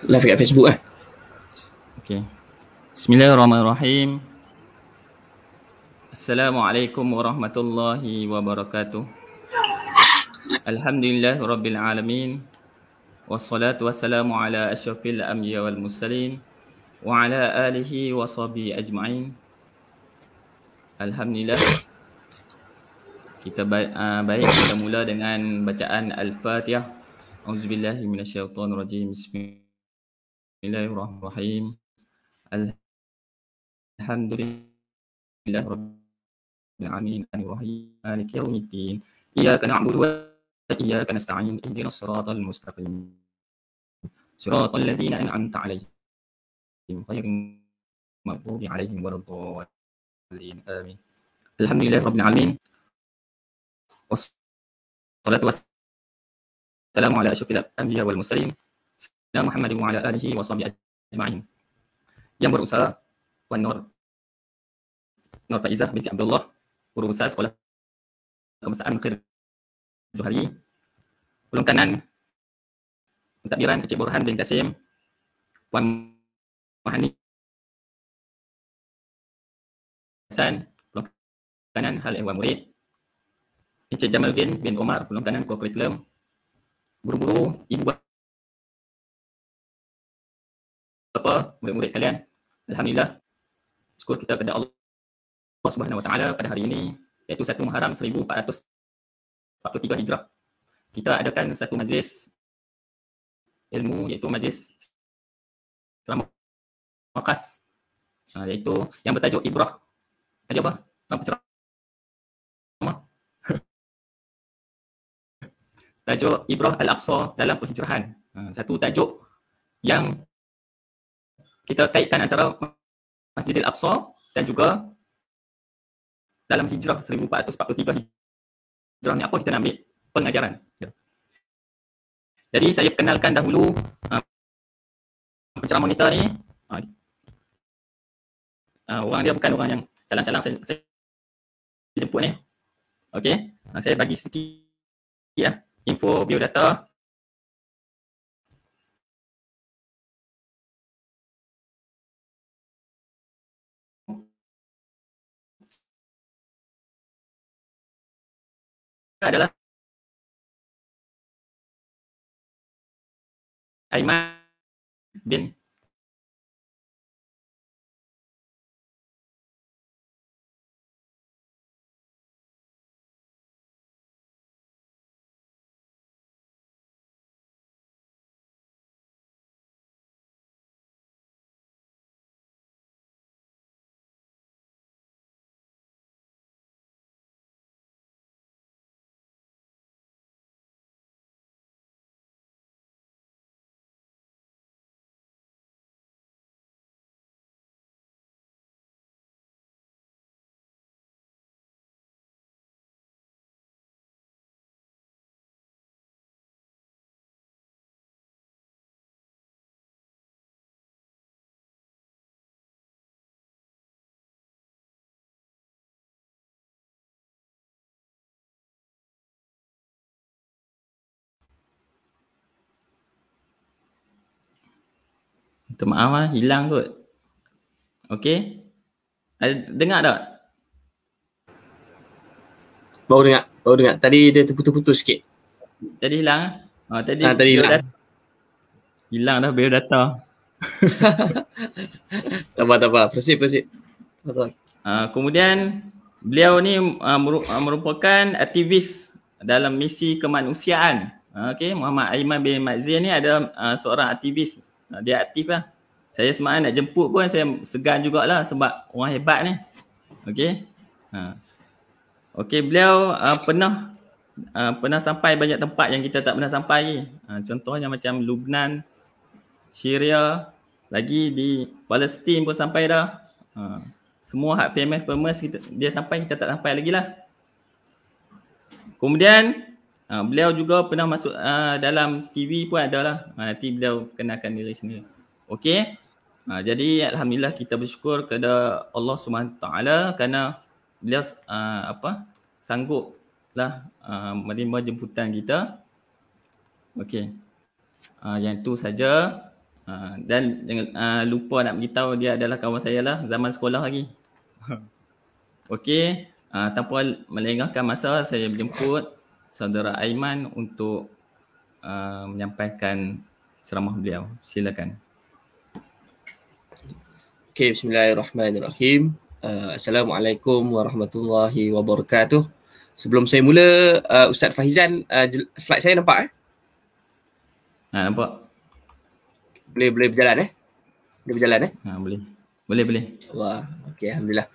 live kat Facebook lah. Okay. Bismillahirrahmanirrahim. Assalamualaikum warahmatullahi wabarakatuh. Alhamdulillah rabbil alamin. Wassalatu wassalamu ala asyrafil anbiya wal mursalin wa ala alihi wa sahbihi ajma'in. Alhamdulillah. Kita baik kita mula dengan bacaan Al-Fatihah. Auzubillahi minasyaitonirrajim. Bismillahirrahmanirrahim. Alhamdulillah rabbil alamin arrahmanir maliki yaumiddin. Iyyaka na'budu wa iyyaka nasta'in. Ihdinas siratal mustaqim. Siratal ladzina an'amta 'alaihim ghairil maghdubi 'alaihim waladdallin. Amin. Alhamdulillah rabbil alamin. Wassalatu wassalamu ala asyrafil anbiya wal mursalin sayyidina Muhammadin wa ala alihi wa sahbihi ajma'in. Yang berusaha Wan Nur Faizah binti Abdullah, guru besar Sekolah Kebangsaan Khair Johari. Ulung kanan pentadbiran Encik Burhan bin Kasim, Puan Mahani Hasan. Ulung kanan Hal Ehwal Murid Encik Jamaluddin bin Omar. Ulung kanan Kurikulum. Guru-guru, ibu bapa, murid-murid sekalian, alhamdulillah, syukur kita kepada Allah Subhanahu Wa Taala pada hari ini, iaitu 1 Muharram 1443 Hijrah. Kita adakan satu majlis ilmu, iaitu majlis ceramah Makas, iaitu yang bertajuk Ibrah. Tajuk apa? Apa ceramah? Tajuk Ibrah Al-Aqsa dalam Penghijrahan. Satu tajuk yang kita kaitkan antara Masjidil Aqsa dan juga dalam hijrah 1443 hijrah ni apa kita nak ambil pengajaran. Jadi saya kenalkan dahulu penceramah kita ni. Orang dia bukan orang yang calang-calang saya jemput ni. Okey, saya bagi sikit ya info biodata. Adalah Aiman bin minta maaf lah, hilang kot. Okey. Dengar tak? Baru dengar. Tadi dia terputus-putus sikit. Tadi hilang. Tadi hilang. Hilang dah biodata. Tak apa. Proceed. Kemudian beliau ni merupakan aktivis dalam misi kemanusiaan. Okey, Muhammad Aiman bin Mazin ni ada seorang aktivis. Dia aktif lah. Saya semalam nak jemput pun saya segan jugalah sebab orang hebat ni. Okey. Okey, beliau pernah sampai banyak tempat yang kita tak pernah sampai lagi. Contohnya macam Lebanon, Syria, lagi di Palestin pun sampai dah. Semua hak famous dia sampai, kita tak sampai lagi lah. Kemudian beliau juga pernah masuk dalam TV pun ada lah. Nanti beliau kenalkan diri sendiri. Okey. Jadi alhamdulillah kita bersyukur kepada Allah Subhanahu Taala kerana beliau sangguplah menerima jemputan kita. Okey. Yang itu saja. Dan jangan lupa nak beritahu dia adalah kawan saya lah zaman sekolah lagi. Okey, tanpa melengahkan masa, saya menjemput saudara Aiman untuk menyampaikan ceramah beliau. Silakan. Okay, bismillahirrahmanirrahim. Assalamualaikum warahmatullahi wabarakatuh. Sebelum saya mula, Ustaz Fahizan, slide saya nampak? Nampak? Boleh berjalan Boleh berjalan Boleh. Wah, okey, alhamdulillah.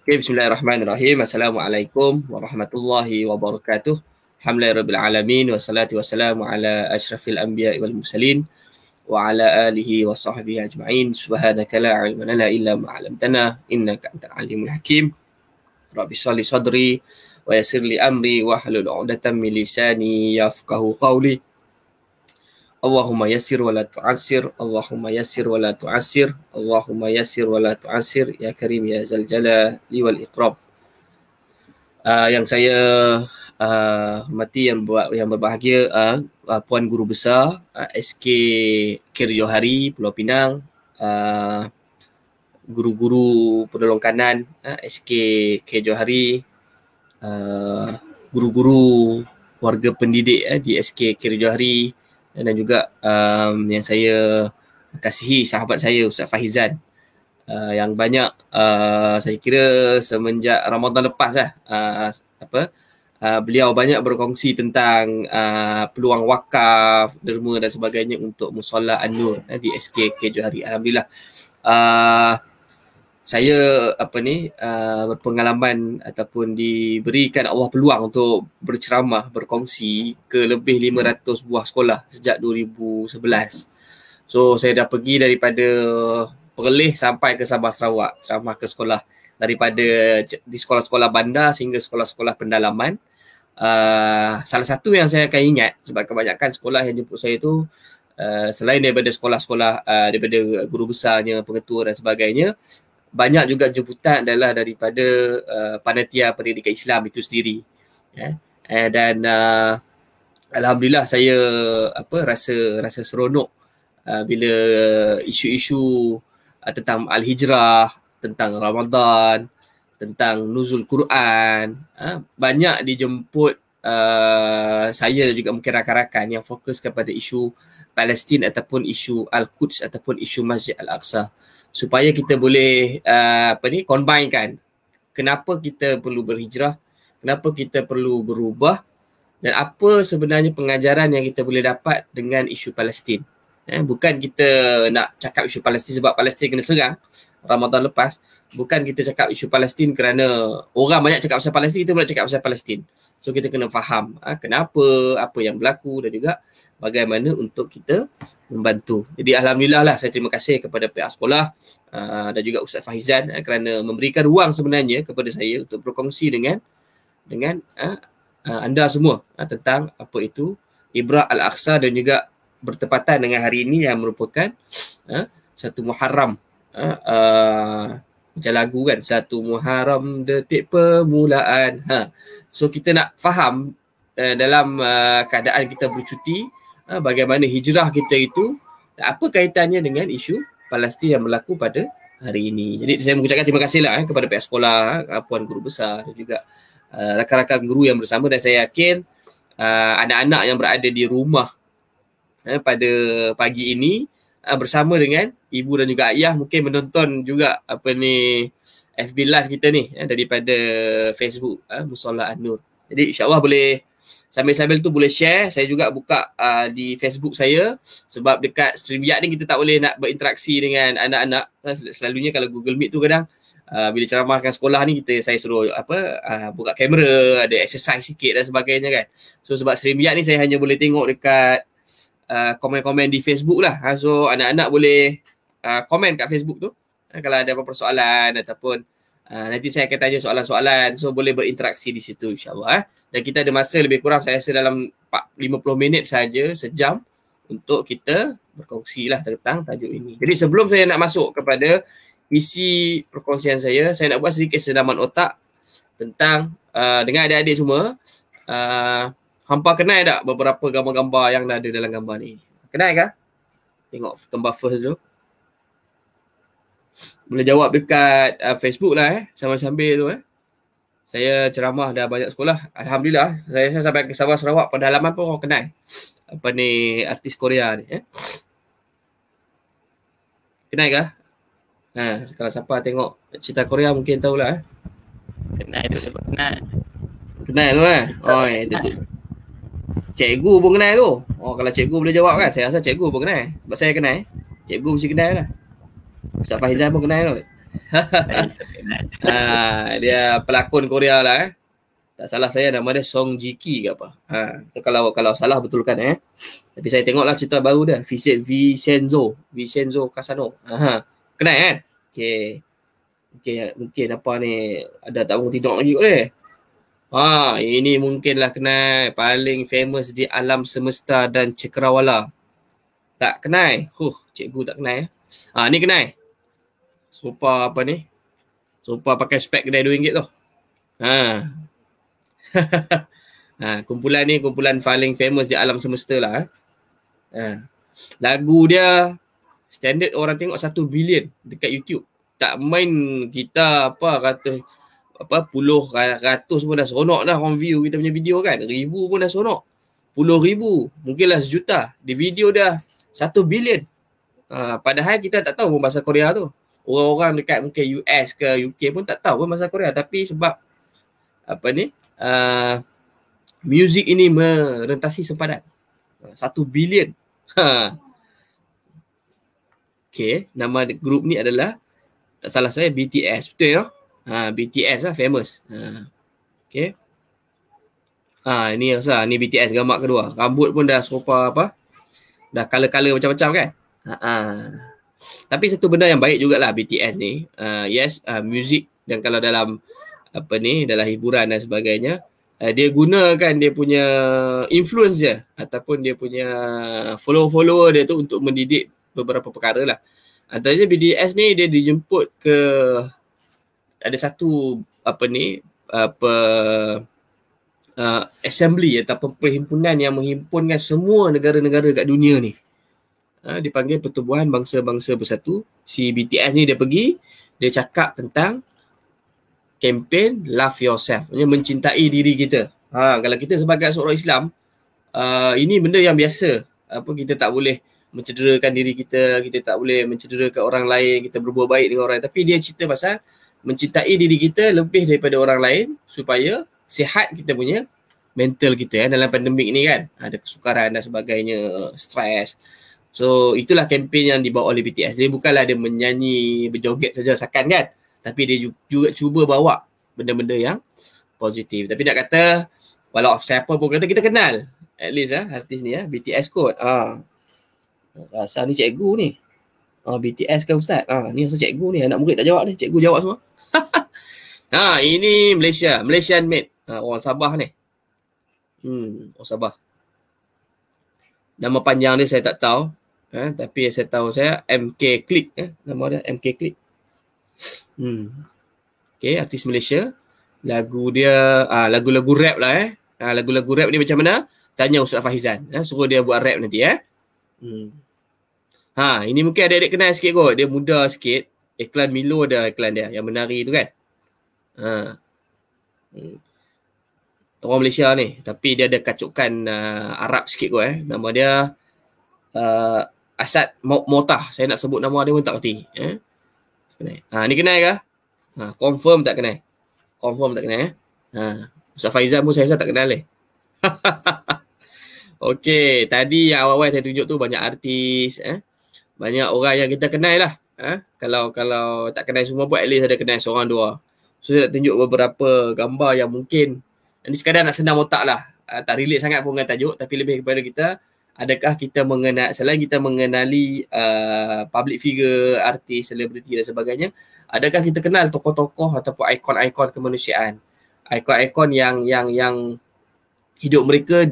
Okay, bismillahirrahmanirrahim. Assalamualaikum warahmatullahi wabarakatuh. Alhamdulillahirabbil alamin wassalatu wassalamu ala asyrafil anbiya'i wal mursalin wa ala alihi wa sahbihi ajma'in. Subhanaka la ilma lana illa ma 'allamtana innaka antal alimul hakim. Rabbi shalli sadri wa yassir li amri wa hlul 'uqdatam min lisani yafqahu qawli. Allahumma yassir wa la tu'assir, Allahumma yassir wa la tu'assir, Allahumma yassir wa la tu'assir, ya karim ya zal jalali wal ikram. Yang saya hormati, yang berbahagia, Puan Guru Besar SK Kir Johari Pulau Pinang, guru-guru penolong kanan SK Kir Johari, guru-guru warga pendidik di SK Kir Johari, dan juga yang saya kasihi sahabat saya Ustaz Fahizan, yang banyak saya kira semenjak Ramadan lepas beliau banyak berkongsi tentang peluang wakaf, derma dan sebagainya untuk Musalla An-Nur di SK Johari. Alhamdulillah, saya berpengalaman ataupun diberikan Allah peluang untuk berceramah, berkongsi ke lebih 500 buah sekolah sejak 2011. So saya dah pergi daripada Perlis sampai ke Sabah Sarawak, ceramah ke sekolah, daripada di sekolah-sekolah bandar sehingga sekolah-sekolah pendalaman. Salah satu yang saya akan ingat, sebab kebanyakan sekolah yang jemput saya tu selain daripada sekolah-sekolah daripada guru besarnya, pengetua dan sebagainya, banyak juga jemputan adalah daripada panitia pendidikan Islam itu sendiri. Dan alhamdulillah saya rasa seronok bila isu-isu tentang Al-Hijrah, tentang Ramadan, tentang nuzul Quran, banyak dijemput saya dan juga mungkin rakan-rakan yang fokus kepada isu Palestin ataupun isu Al-Quds ataupun isu Masjid Al-Aqsa, supaya kita boleh combinekan kenapa kita perlu berhijrah, kenapa kita perlu berubah, dan apa sebenarnya pengajaran yang kita boleh dapat dengan isu Palestin. Bukan kita nak cakap isu Palestin sebab Palestin kena serang Ramadan lepas. Bukan kita cakap isu Palestin kerana orang banyak cakap pasal Palestin, kita pula cakap pasal Palestin. So kita kena faham kenapa, apa yang berlaku, dan juga bagaimana untuk kita membantu. Jadi alhamdulillah lah, saya terima kasih kepada pihak sekolah dan juga Ustaz Fahizan kerana memberikan ruang sebenarnya kepada saya untuk berkongsi dengan anda semua tentang apa itu Ibrah Al-Aqsa, dan juga bertepatan dengan hari ini yang merupakan satu Muharram, macam lagu kan, satu Muharram detik permulaan. So kita nak faham dalam keadaan kita bercuti, bagaimana hijrah kita itu, apa kaitannya dengan isu Palestin yang berlaku pada hari ini. Jadi saya mengucapkan terima kasihlah kepada pihak sekolah, Puan Guru Besar dan juga rakan-rakan guru yang bersama, dan saya yakin anak-anak yang berada di rumah pada pagi ini bersama dengan ibu dan juga ayah mungkin menonton juga FB Live kita ni daripada Facebook Musalla An-Nur. Jadi insyaAllah boleh sambil-sambil tu boleh share. Saya juga buka di Facebook saya, sebab dekat StreamYard ni kita tak boleh nak berinteraksi dengan anak-anak. Selalunya kalau Google Meet tu kadang bila ceramahkan sekolah ni saya suruh buka kamera, ada exercise sikit dan sebagainya kan. So sebab StreamYard ni saya hanya boleh tengok dekat komen-komen di Facebook lah. So anak-anak boleh komen kat Facebook tu kalau ada apa-apa persoalan, ataupun nanti saya akan tanya soalan-soalan. So boleh berinteraksi di situ insyaAllah. Dan kita ada masa lebih kurang saya rasa dalam 50 minit saja, sejam, untuk kita berkongsi lah tentang tajuk ini. Jadi sebelum saya nak masuk kepada isi perkongsian saya nak buat sedikit sedaman otak tentang dengan adik-adik semua. Hampa kenal tak beberapa gambar-gambar yang ada dalam gambar ni? Kenal ke? Tengok gambar first tu. Boleh jawab dekat Facebook lah sambil-sambil tu Saya ceramah dah banyak sekolah. Alhamdulillah. Saya sampai ke Sabah Sarawak, pedalaman pun orang kenal. Apa ni, artis Korea ni. Kenal ke? Kalau siapa tengok cerita Korea mungkin tahulah. Kenal tu, siapa kenal. Kenal tu tu. Cikgu pun kenal tu. Kalau cikgu boleh jawab kan. Saya rasa cikgu pun kenal. Sebab saya kenal. Cikgu mesti kenal lah. Ustaz Faizal pun kenal tu. Dia pelakon Korea lah Tak salah saya nama dia Song Ji Ki ke apa. So kalau salah betulkan Tapi saya tengoklah cerita baru dia. Vincenzo Casano. Kenal kan? Okey. Mungkin apa ni ada tak bangun tidur lagi kot ni. Ini mungkinlah kenal. Paling famous di alam semesta dan cakrawala. Tak kenal? Cikgu tak kenal ni kenal. Sopa apa ni? Sopa pakai spek kedai RM2 tu. Kumpulan ni kumpulan paling famous di alam semesta lah. Lagu dia standard orang tengok 1 bilion dekat YouTube. Tak main kita puluh ratus pun dah seronok dah orang view kita punya video kan. 1,000 pun dah seronok. 10,000, mungkinlah 1 juta. Di video dah 1 bilion. Padahal kita tak tahu pun bahasa Korea tu. Orang-orang dekat mungkin US ke UK pun tak tahu pun bahasa Korea. Tapi sebab muzik ini merentasi sempadan 1 bilion. Okay, nama grup ni adalah tak salah saya BTS. Betul ya? BTS lah famous. Okay. Ni rasa ni BTS gambar kedua. Rambut pun dah serupa dah color-color macam-macam kan? Tapi satu benda yang baik jugalah BTS ni. Muzik dan kalau dalam dalam hiburan dan sebagainya, dia gunakan dia punya influence dia ataupun dia punya follower dia tu untuk mendidik beberapa perkara lah. Antaranya BTS ni dia dijemput ke ada satu assembly ataupun perhimpunan yang menghimpunkan semua negara-negara kat dunia ni. Dipanggil Pertubuhan Bangsa-Bangsa Bersatu. Si BTS ni dia pergi, dia cakap tentang kempen Love Yourself, mencintai diri kita. Kalau kita sebagai seorang Islam, ini benda yang biasa. Kita tak boleh mencederakan diri kita, kita tak boleh mencederakan orang lain, kita berbuat baik dengan orang lain. Tapi dia cerita pasal mencintai diri kita lebih daripada orang lain supaya sihat kita punya mental kita dalam pandemik ni kan. Ada kesukaran dan sebagainya, stres. So itulah kempen yang dibawa oleh BTS. Dia bukanlah dia menyanyi, berjoget saja sakan kan. Tapi dia juga cuba bawa benda-benda yang positif. Tapi nak kata, walau siapa pun kata kita kenal. At least artis ni BTS kot. Rasa ni cikgu ni. BTS kan Ustaz? Ni rasa cikgu ni. Anak murid tak jawab ni. Cikgu jawab semua. Ini Malaysia. Malaysian made. Orang Sabah ni. Orang Sabah. Nama panjang dia saya tak tahu. Tapi saya tahu MK Click. Nama dia MK Click. Okay, artis Malaysia. Lagu dia lagu-lagu rap lah lagu-lagu rap ni macam mana? Tanya Ustaz Faizan. Suruh dia buat rap nanti ini mungkin adik-adik kenal sikit kot. Dia muda sikit. Iklan Milo ada iklan dia yang menari tu kan. Orang Malaysia ni, tapi dia ada kacukan Arab sikit kot Nama dia Asad Motah. Saya nak sebut nama dia pun tak kerti. Ni kenal ke? Confirm tak kenal. Confirm tak kenal Ustaz Faizal pun saya rasa tak kenal Okey, tadi yang awal-awal saya tunjuk tu banyak artis banyak orang yang kita kenal lah. Kalau tak kenal semua pun at least ada kenal seorang dua. So saya nak tunjuk beberapa gambar yang mungkin ini sekadar nak senam otak lah. Tak relate sangat pun dengan tajuk, tapi lebih kepada kita, adakah kita selain kita mengenali public figure, artis, selebriti dan sebagainya, adakah kita kenal tokoh-tokoh ataupun ikon-ikon kemanusiaan, ikon-ikon yang hidup mereka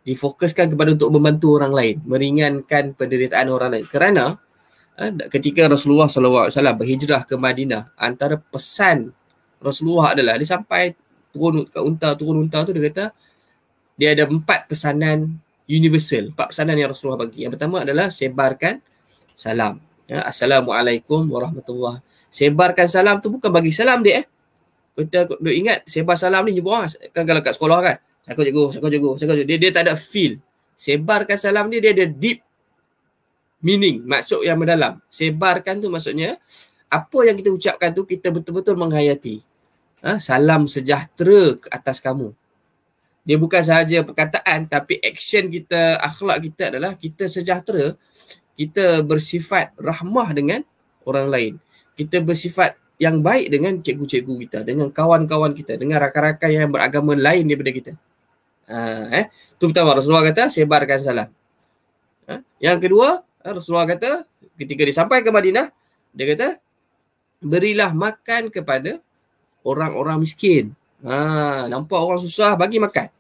difokuskan kepada untuk membantu orang lain, meringankan penderitaan orang lain. Kerana ketika Rasulullah SAW berhijrah ke Madinah, antara pesan Rasulullah adalah dia sampai turun unta tu, dia kata dia ada 4 pesanan universal. 4 pesanan yang Rasulullah bagi. Yang pertama adalah sebarkan salam. Ya, Assalamualaikum warahmatullahi. Sebarkan salam tu bukan bagi salam dia. Kita duk ingat sebar salam ni jumpa kan kalau kat sekolah kan. Assalamualaikum. Dia tak ada feel. Sebarkan salam ni dia ada deep meaning, maksud yang mendalam. Sebarkan tu maksudnya apa yang kita ucapkan tu kita betul-betul menghayati. Salam sejahtera ke atas kamu. Dia bukan sahaja perkataan tapi action kita, akhlak kita adalah kita sejahtera, kita bersifat rahmah dengan orang lain. Kita bersifat yang baik dengan cikgu-cikgu kita, dengan kawan-kawan kita, dengan rakan-rakan yang beragama lain daripada kita. Itu pertama, Rasulullah kata sebarkan salam. Yang kedua, Rasulullah kata ketika dia sampai ke Madinah, dia kata berilah makan kepada orang-orang miskin. Nampak orang susah, bagi makan.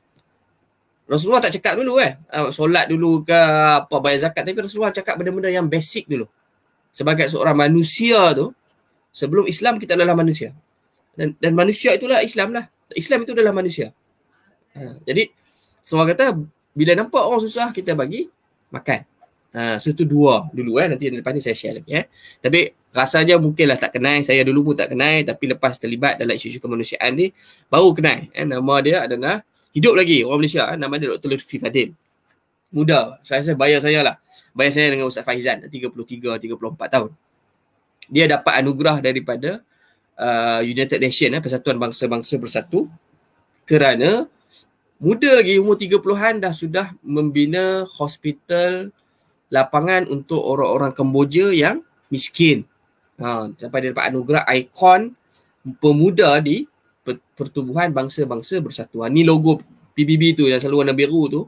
Rasulullah tak cakap dulu solat dulu ke apa, bayar zakat, tapi Rasulullah cakap benda-benda yang basic dulu. Sebagai seorang manusia tu, sebelum Islam kita adalah manusia. Dan manusia itulah Islam lah. Islam itu adalah manusia. Jadi Rasulullah kata bila nampak orang susah kita bagi makan. So itu dua dulu nanti lepas ni saya share lagi Tapi rasanya mungkinlah tak kenal, saya dulu pun tak kenal, tapi lepas terlibat dalam isu-isu kemanusiaan ni baru kenal. Nama dia adalah, hidup lagi orang Malaysia, nama dia Dr. Lutfi Fadil. Muda, saya rasa bayar saya dengan Ustaz Faizan 33-34 tahun. Dia dapat anugerah daripada United Nations, Persatuan Bangsa-Bangsa Bersatu, kerana muda lagi, umur 30-an dah sudah membina hospital lapangan untuk orang-orang Kemboja yang miskin. Sampai dia dapat anugerah ikon pemuda di Pertubuhan Bangsa-Bangsa Bersatu. Ni logo PBB tu yang selalu warna biru tu,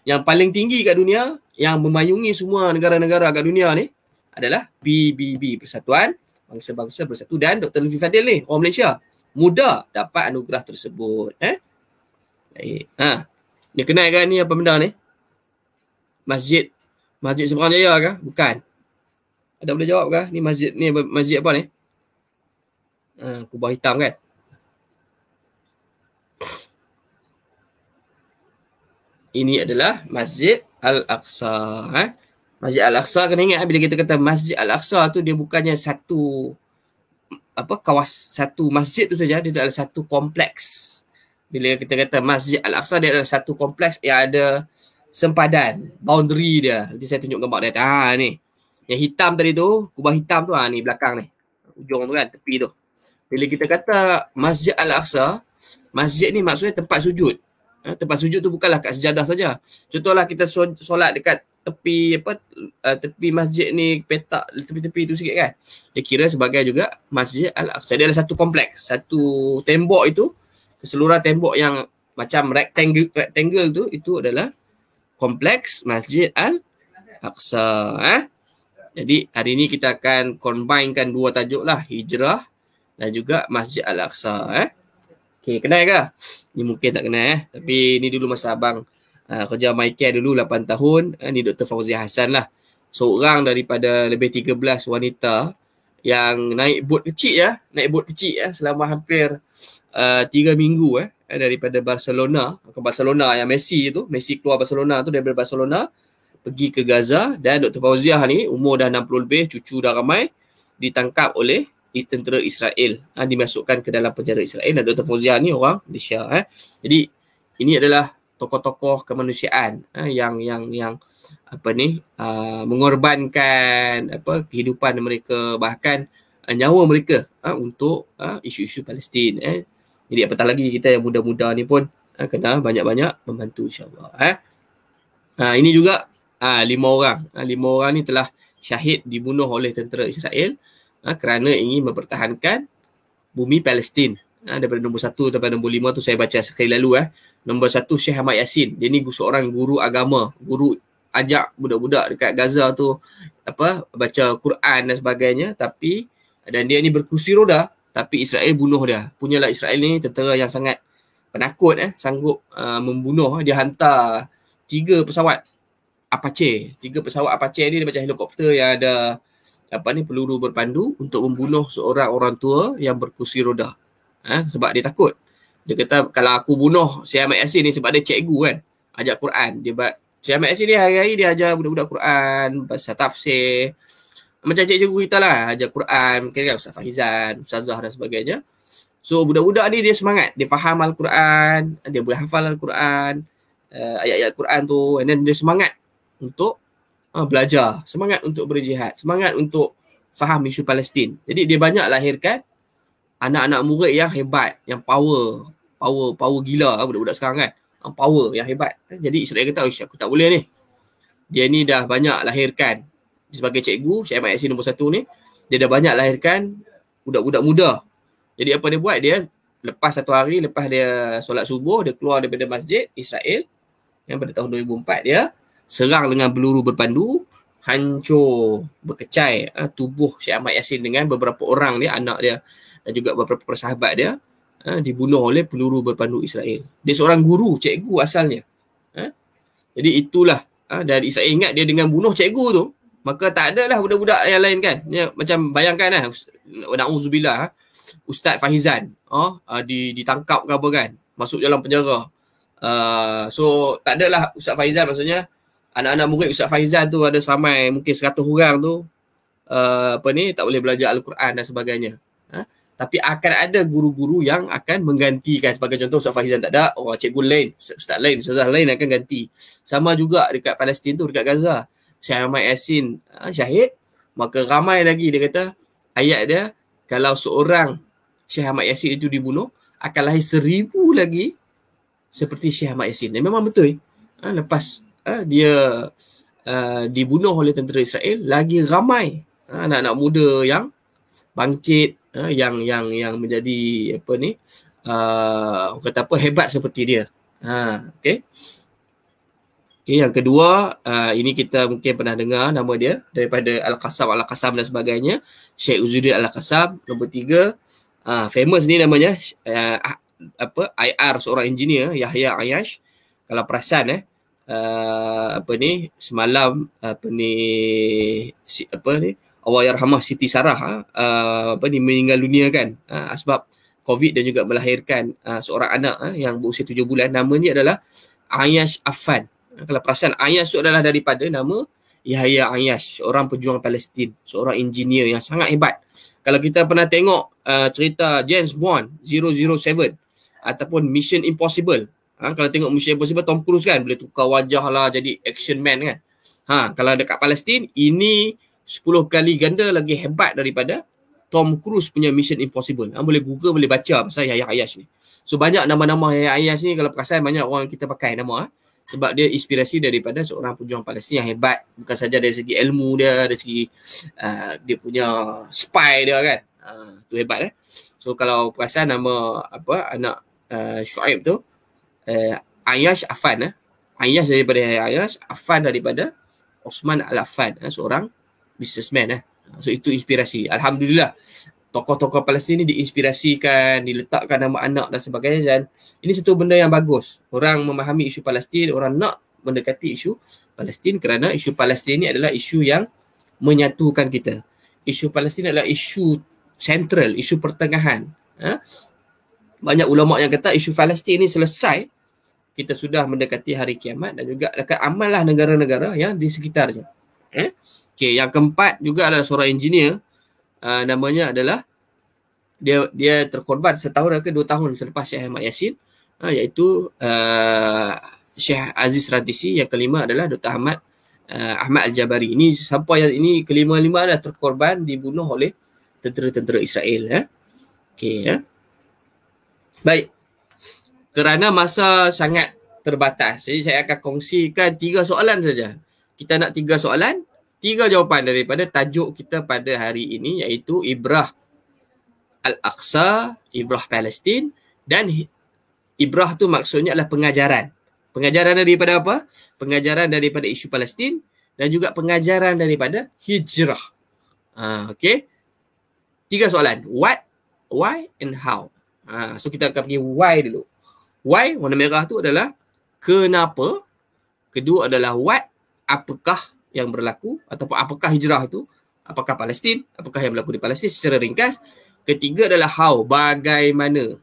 yang paling tinggi kat dunia, yang memayungi semua negara-negara kat dunia ni adalah PBB, Persatuan Bangsa-Bangsa Bersatu. Dan Dr. Lutfi Fadil ni, orang Malaysia, muda dapat anugerah tersebut. Dia kenal kan ni apa benda ni? Masjid Seberang Jaya ke? Bukan. Ada boleh jawab ke? Ni masjid apa ni? Kubah hitam kan? Ini adalah Masjid Al-Aqsa. Masjid Al-Aqsa, kena ingat bila kita kata Masjid Al-Aqsa tu, dia bukannya satu satu masjid tu saja, dia adalah satu kompleks. Bila kita kata Masjid Al-Aqsa, dia adalah satu kompleks yang ada sempadan, boundary dia. Nanti saya tunjuk gambar dia. Ni. Yang hitam tadi tu, kubah hitam tu, ni belakang ni. Ujung tu kan, tepi tu. Bila kita kata Masjid Al-Aqsa, masjid ni maksudnya tempat sujud. Tempat sujud tu bukanlah kat sejadah saja. Contohlah kita solat dekat tepi tepi masjid ni, petak tepi-tepi tu sikit kan. Dia kira sebagai juga Masjid Al-Aqsa. Dia adalah satu kompleks, satu tembok itu, keseluruhan tembok yang macam rectangle tu, itu adalah kompleks Masjid Al-Aqsa. Jadi hari ni kita akan combinekan dua tajuk lah, hijrah dan juga Masjid Al-Aqsa. Okay, kenal ke? Ni mungkin tak kenal tapi ni dulu masa abang kerja MyCare dulu 8 tahun. Ni Dr. Fauzia Hassan lah. Seorang daripada lebih 13 wanita yang naik bot kecil selama hampir 3 minggu daripada Barcelona. Ke Barcelona yang Messi keluar Barcelona tu, daripada Barcelona pergi ke Gaza. Dan Dr. Fauziah ni umur dah 60 lebih, cucu dah ramai, ditangkap oleh tentera Israel, dimasukkan ke dalam penjara Israel. Dan Dr. Fauziah ni orang Malaysia. Jadi ini adalah tokoh-tokoh kemanusiaan yang mengorbankan kehidupan mereka, bahkan nyawa mereka untuk isu-isu Palestin. Jadi apatah lagi kita yang muda-muda ni pun kena banyak-banyak membantu, insya-Allah. Ini juga 5 orang. 5 orang ni telah syahid, dibunuh oleh tentera Israel kerana ingin mempertahankan bumi Palestin. Daripada nombor 1 sampai nombor 5 tu saya baca sekali lalu. Nombor 1 Syekh Ahmad Yassin. Dia ni seorang guru agama, guru ajak budak-budak dekat Gaza tu baca Quran dan sebagainya, dan dia ni berkursi roda, tapi Israel bunuh dia. Punyalah Israel ni tentera yang sangat penakut, sanggup membunuh. Dia hantar 3 pesawat Apache. 3 pesawat Apache ni dia macam helikopter yang ada peluru berpandu untuk membunuh seorang orang tua yang berkursi roda. Sebab dia takut. Dia kata kalau aku bunuh Syekh Ahmad Yassin ni sebab dia cikgu kan, ajak Quran, dia Syekh Ahmad Yassin ni hari-hari dia ajar budak-budak Quran, pasal tafsir. Macam cikgu kita lah, ajar Quran, mungkin kan Ustaz Fahizan, Ustazah dan sebagainya. So budak-budak ni dia semangat, dia faham Al-Quran, dia boleh hafal Al-Quran, ayat-ayat Quran tu, and then dia semangat untuk belajar, semangat untuk berjihad, semangat untuk faham isu Palestin. Jadi dia banyak lahirkan anak-anak murid yang hebat, yang power gila budak-budak sekarang kan. Power yang hebat. Jadi Israel kata, aku tak boleh ni. Dia ni dah banyak lahirkan sebagai cikgu, Syekh Ahmad Yassin nombor 1 ni, dia dah banyak lahirkan budak-budak muda. Jadi apa dia buat? Dia lepas satu hari, lepas dia solat subuh, dia keluar daripada masjid Israel yang pada tahun 2004, dia serang dengan peluru berpandu, hancur, berkecai tubuh Syekh Ahmad Yassin dengan beberapa orang dia, anak dia dan juga beberapa sahabat dia, dibunuh oleh peluru berpandu Israel. Dia seorang guru, cikgu asalnya. Jadi itulah, dan Israel ingat dia dengan bunuh cikgu tu, maka tak adalah budak-budak yang lain kan. Ya, macam bayangkan lah, na'udzubillah, Ustaz Fahizan ditangkap ke apa kan, masuk dalam penjara. So tak adalah Ustaz Fahizan, maksudnya anak-anak murid Ustaz Fahizan tu ada seramai mungkin 100 orang tu tak boleh belajar Al-Quran dan sebagainya. Tapi akan ada guru-guru yang akan menggantikan. Sebagai contoh, Ustaz Fahizan tak ada, cikgu lain, ustaz lain, ustazah lain akan ganti. Sama juga dekat Palestin tu, dekat Gaza. Syekh Ahmad Yassin syahid, maka ramai lagi dia kata, ayat dia, kalau seorang Syekh Ahmad Yassin itu dibunuh, akan lahir 1000 lagi seperti Syekh Ahmad Yassin. Dan memang betul. Lepas dia dibunuh oleh tentera Israel, lagi ramai anak-anak muda yang bangkit, yang menjadi kata apa, hebat seperti dia. Okey, yang kedua, ini kita mungkin pernah dengar nama dia daripada Al-Qassam dan sebagainya, Syekh Izzuddin Al-Qassam. Nombor 3, famous ni namanya IR, seorang engineer, Yahya Ayash. Kalau perasan semalam Allahyarhamah Siti Sarah meninggal dunia kan, sebab COVID dan juga melahirkan seorang anak yang berusia 7 bulan. Namanya adalah Ayash Affan. Kalau perasan, Ayash itu adalah daripada nama Yahya Ayash, seorang pejuang Palestin, seorang engineer yang sangat hebat. Kalau kita pernah tengok cerita James Bond 007 ataupun Mission Impossible, kalau tengok Mission Impossible, Tom Cruise kan boleh tukar wajah lah, jadi action man kan. Kalau dekat Palestin, ini 10 kali ganda lagi hebat daripada Tom Cruise punya Mission Impossible. Boleh Google, boleh baca pasal Yahya Ayash ni. So banyak nama-nama Yahya Ayash ni, kalau perasan banyak orang kita pakai nama, sebab dia inspirasi daripada seorang pejuang Palestin yang hebat. Bukan saja dari segi ilmu dia, dari segi dia punya spy dia kan. Tu hebat So kalau perasan nama anak Shu'aib tu, Ayash Affan. Ayash daripada Ayash, Affan daripada Osman Al-Affan, seorang businessman. So itu inspirasi. Alhamdulillah, tokoh-tokoh Palestin ni diinspirasikan, diletakkan nama anak dan sebagainya, dan ini satu benda yang bagus. Orang memahami isu Palestin, orang nak mendekati isu Palestin, kerana isu Palestin ni adalah isu yang menyatukan kita. Isu Palestin adalah isu sentral, isu pertengahan. Banyak ulama yang kata isu Palestin ni selesai, kita sudah mendekati hari kiamat, dan juga akan amanlah negara-negara yang di sekitarnya. Okay, yang keempat juga adalah seorang engineer, namanya adalah dia terkorban setahun ke 2 tahun selepas Syekh Ahmad Yassin, iaitu Syekh Aziz Rantisi. Yang kelima adalah Dr. Ahmad Al-Jabari. Ini sampai yang ini kelima-lima adalah terkorban, dibunuh oleh tentera-tentera Israel. Okay, baik, kerana masa sangat terbatas, jadi saya akan kongsikan 3 soalan saja. Kita nak 3 soalan, 3 jawapan daripada tajuk kita pada hari ini, iaitu Ibrah Al-Aqsa, Ibrah Palestin, dan Ibrah tu maksudnya adalah pengajaran. Pengajaran daripada apa? Pengajaran daripada isu Palestin dan juga pengajaran daripada hijrah. Okay. 3 soalan. What, why and how. So kita akan pergi why dulu. Why, warna merah tu adalah kenapa. Kedua adalah what, apakah yang berlaku, ataupun apakah hijrah itu, apakah Palestin, apakah yang berlaku di Palestin secara ringkas. Ketiga adalah how, bagaimana,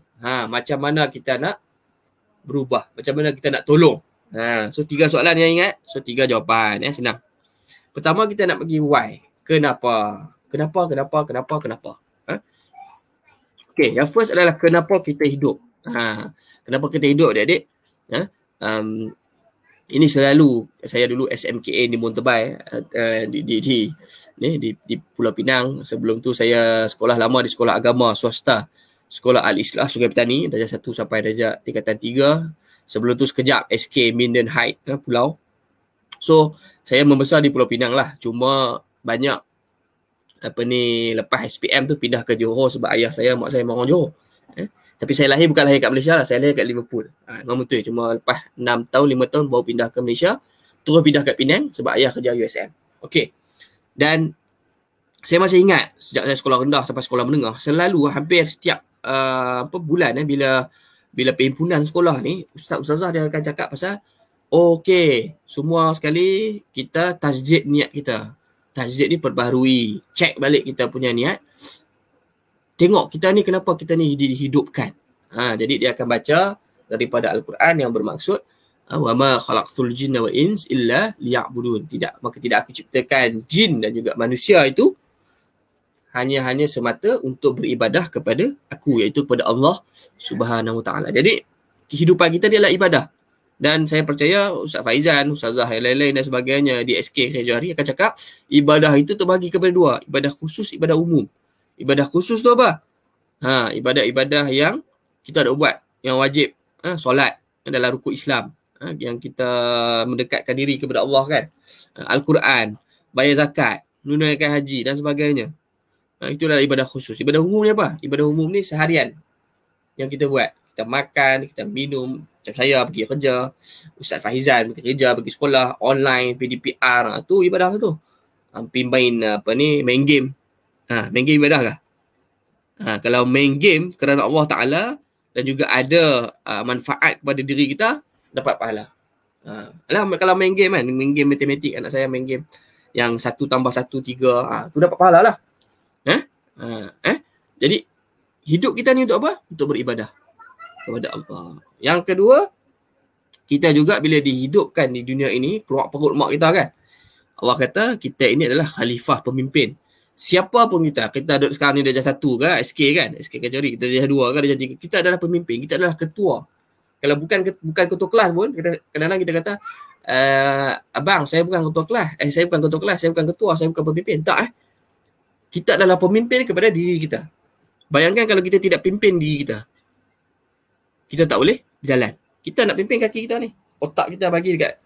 macam mana kita nak berubah, macam mana kita nak tolong So 3 soalan yang ingat. So 3 jawapan. Senang. Pertama kita nak pergi why. Kenapa? Kenapa? Okay, yang first adalah kenapa kita hidup. Kenapa kita hidup, adik-adik? Ini selalu saya dulu SMKA di Montebai, di Pulau Pinang. Sebelum tu saya sekolah lama di sekolah agama swasta, sekolah Al-Islah Sungai Petani, darjah 1 sampai darjah tingkatan 3. Sebelum tu sekejap SK Minden Height, pulau. So saya membesar di Pulau Pinang lah. Cuma banyak lepas SPM tu pindah ke Johor sebab ayah saya, mak saya orang Johor. Tapi saya bukan lahir kat Malaysia lah, saya lahir kat Liverpool. Memang betul, cuma lepas 5 tahun baru pindah ke Malaysia, terus pindah kat Penang sebab ayah kerja USM. Okey. Dan saya masih ingat sejak saya sekolah rendah sampai sekolah menengah, selalu hampir setiap bulan bila perhimpunan sekolah ni, ustazah dia akan cakap pasal okey, semua sekali kita tajdid niat kita. Tajdid ni perbaharui, cek balik kita punya niat. Tengok kita ni kenapa kita ni dihidupkan. Jadi dia akan baca daripada Al-Quran yang bermaksud wa ma khalaqtul jinna wal ins illa liya'budun. Maka tidak aku ciptakan jin dan juga manusia itu hanya semata untuk beribadah kepada aku, iaitu kepada Allah Subhanahu Wa Taala. Jadi kehidupan kita dia adalah ibadah. Dan saya percaya Ustaz Faizan, Ustazah yang lain-lain dan sebagainya di SK Kejari akan cakap ibadah itu terbagi kepada 2, ibadah khusus, ibadah umum. Ibadah khusus tu apa? Ibadah-ibadah yang kita ada buat, yang wajib, solat dalam rukun Islam, yang kita mendekatkan diri kepada Allah kan. Al-Quran, bayar zakat, menunaikan haji dan sebagainya. Itu adalah ibadah khusus. Ibadah umum ni apa? Ibadah umum ni seharian yang kita buat. Kita makan, kita minum. Macam saya pergi kerja, Ustaz Faizan pergi kerja, pergi sekolah, online, PDPR. Tu ibadah tu. Pergi main game. Main game ibadah kah? Kalau main game kerana Allah Ta'ala dan juga ada manfaat kepada diri kita, dapat pahala. Kalau main game kan, main game matematik, anak saya main game yang 1 + 1 3, tu dapat pahala lah. Jadi hidup kita ni untuk apa? Untuk beribadah kepada Allah. Yang kedua, kita juga bila dihidupkan di dunia ini, keluar perut mak kita kan, Allah kata kita ini adalah khalifah, pemimpin. Siapa pun kita duduk sekarang ni darjah 1 kan, SK kan, SK Kejari, kita darjah 2 kan, darjah 3, kita adalah pemimpin, kita adalah ketua. Kalau bukan ketua kelas pun, kadang-kadang kita kata, abang saya bukan ketua kelas, saya bukan ketua kelas, saya bukan ketua, saya bukan pemimpin. Tak kita adalah pemimpin kepada diri kita. Bayangkan kalau kita tidak pimpin diri kita, kita tak boleh berjalan. Kita nak pimpin kaki kita ni. Otak kita bagi dekat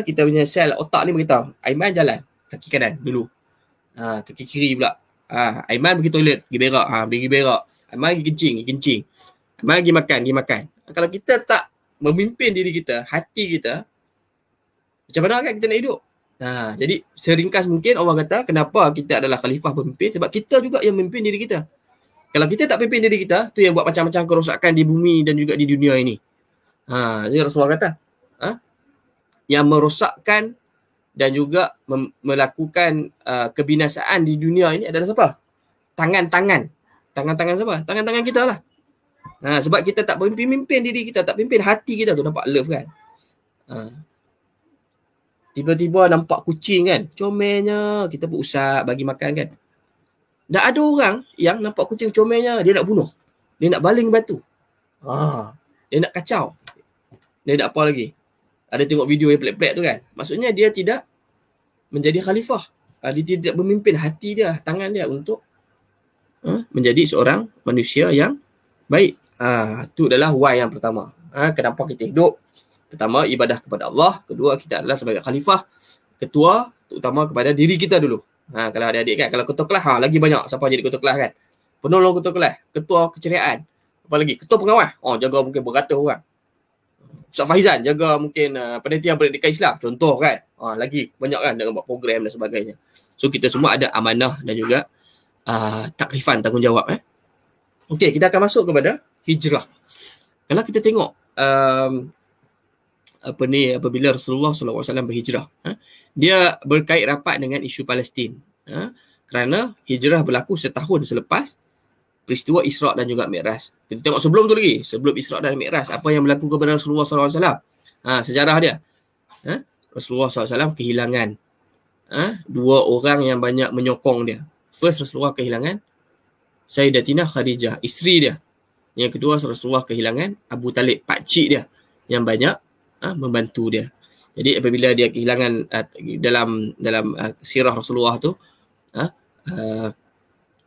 kita punya sel otak ni beritahu, Aiman jalan, kaki kanan dulu. Kaki kiri pula. Aiman pergi toilet, pergi berak, pergi berak. Aiman pergi kencing. Aiman pergi makan. Kalau kita tak memimpin diri kita, hati kita, macam mana kan kita nak hidup? Jadi seringkas mungkin Allah kata kenapa kita adalah khalifah pemimpin, sebab kita juga yang memimpin diri kita. Kalau kita tak pimpin diri kita, tu yang buat macam-macam kerosakan di bumi dan juga di dunia ini. Jadi Rasulullah kata, yang merosakkan dan juga melakukan kebinasaan di dunia ini adalah siapa? Tangan-tangan siapa? Tangan-tangan kita lah. Sebab kita tak pimpin diri kita, tak pimpin hati kita tu, nampak love kan. Tiba-tiba nampak kucing kan, comelnya, kita pun usap bagi makan kan. Dah ada orang yang nampak kucing comelnya, dia nak bunuh, dia nak baling batu, dia nak kacau, dia nak apa lagi. Ada tengok video yang pelik-pelik tu kan. Maksudnya dia tidak menjadi khalifah, dia tidak memimpin hati dia, tangan dia untuk menjadi seorang manusia yang baik. Itu adalah why yang pertama. Kenapa kita hidup? Pertama, ibadah kepada Allah. Kedua, kita adalah sebagai khalifah, ketua, terutama kepada diri kita dulu. Kalau adik-adik kan, kalau ketua kelas, lagi banyak siapa jadi ketua kelas kan. Penolong ketua kelas, ketua keceriaan, apa lagi, ketua pengawas, jaga mungkin beratus orang. Ustaz Faizan jaga mungkin penelitian pendidikan Islam, contoh kan. Lagi banyak kan dengan buat program dan sebagainya. So kita semua ada amanah dan juga taklifan, tanggungjawab. Okey, kita akan masuk kepada hijrah. Kalau kita tengok apabila Rasulullah SAW berhijrah, dia berkait rapat dengan isu Palestin, kerana hijrah berlaku setahun selepas peristiwa Isra' dan juga Mi'raj. Kita tengok sebelum tu lagi, sebelum Isra' dan Mi'raj, apa yang berlaku kepada Rasulullah SAW. Sejarah dia. Rasulullah SAW kehilangan dua orang yang banyak menyokong dia. First, Rasulullah kehilangan Sayyidatina Khadijah, isteri dia. Yang kedua, Rasulullah kehilangan Abu Talib, pakcik dia, yang banyak membantu dia. Jadi apabila dia kehilangan dalam sirah Rasulullah tu,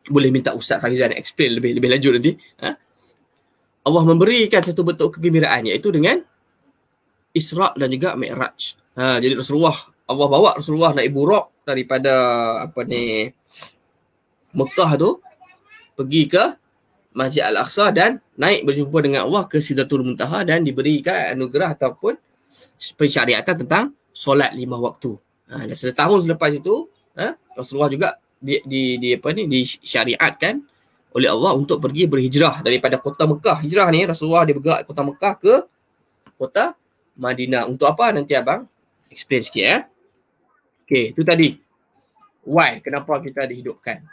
boleh minta Ustaz Faizan explain lebih lanjut nanti. Allah memberikan satu bentuk kegembiraan, iaitu dengan Isra' dan juga Mi'raj. Jadi Allah bawa Rasulullah naik buraq daripada Mekah tu pergi ke Masjid Al-Aqsa dan naik berjumpa dengan Allah ke Sidratul Muntaha dan diberikan anugerah ataupun pensyariatan tentang solat 5 waktu. Dan setahun selepas itu, Rasulullah juga disyariatkan oleh Allah untuk pergi berhijrah daripada kota Mekah. Hijrah ni Rasulullah dia bergerak kota Mekah ke kota Madinah. Untuk apa? Nanti abang explain sikit. Okey, itu tadi. Why? Kenapa kita dihidupkan?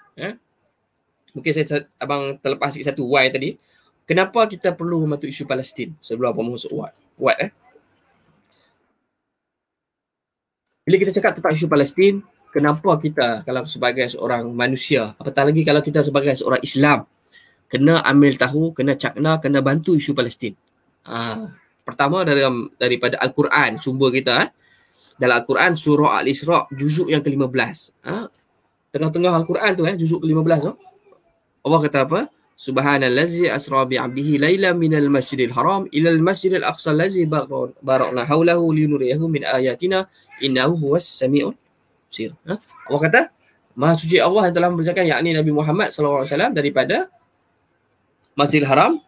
Mungkin abang terlepas sikit satu why tadi. Kenapa kita perlu membantu isu Palestin sebelum abang masuk what? Bila kita cakap tentang isu Palestin, kenapa kita kalau sebagai seorang manusia, apatah lagi kalau kita sebagai seorang Islam, kena ambil tahu, kena cakna, kena bantu isu Palestin. Pertama daripada Al-Quran, sumber kita. Dalam Al-Quran, surah Al-Isra' juzuk yang ke-15. Tengah-tengah Al-Quran tu, juzuk ke-15 tu. Allah kata apa? Subhanallazi asra bi'abdihi laylan minal masjidil haram ilal masjidil aqsa allazi barakna haulahu linuriyahu min ayatina innahu huwas sami'un basir. Allah kata, Maha suci Allah yang telah mempercayakan, yakni Nabi Muhammad SAW daripada Masjidil Haram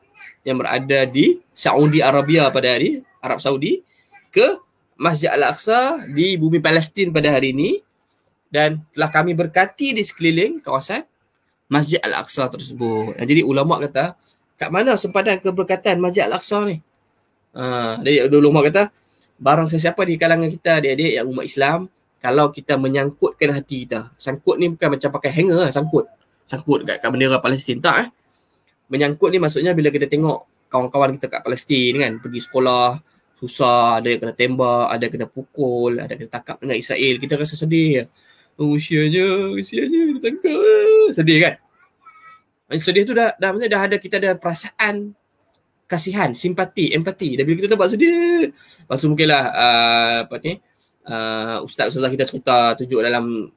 yang berada di Saudi Arabia pada hari Arab Saudi ke Masjid Al-Aqsa di bumi Palestin pada hari ini, dan telah kami berkati di sekeliling kawasan Masjid Al-Aqsa tersebut. Jadi ulama kata, kat mana sempadan keberkatan Masjid Al-Aqsa ni? Jadi ulama kata, barang sesiapa di kalangan kita, adik-adik yang umat Islam, kalau kita menyangkutkan hati kita, sangkut ni bukan macam pakai hanger, sangkut kat bendera Palestin, tak menyangkut ni maksudnya bila kita tengok kawan-kawan kita kat Palestin kan, pergi sekolah susah, ada yang kena tembak, ada yang kena pukul, ada yang kena tangkap dengan Israel, kita rasa sedih. Kesiannya ditangkap. Sedih kan? Sedih tu dah ada, kita ada perasaan kasihan, simpati, empati. Dan bila kita dapat sedih, lepas tu mungkinlah ustaz-ustazah kita cerita, tunjuk dalam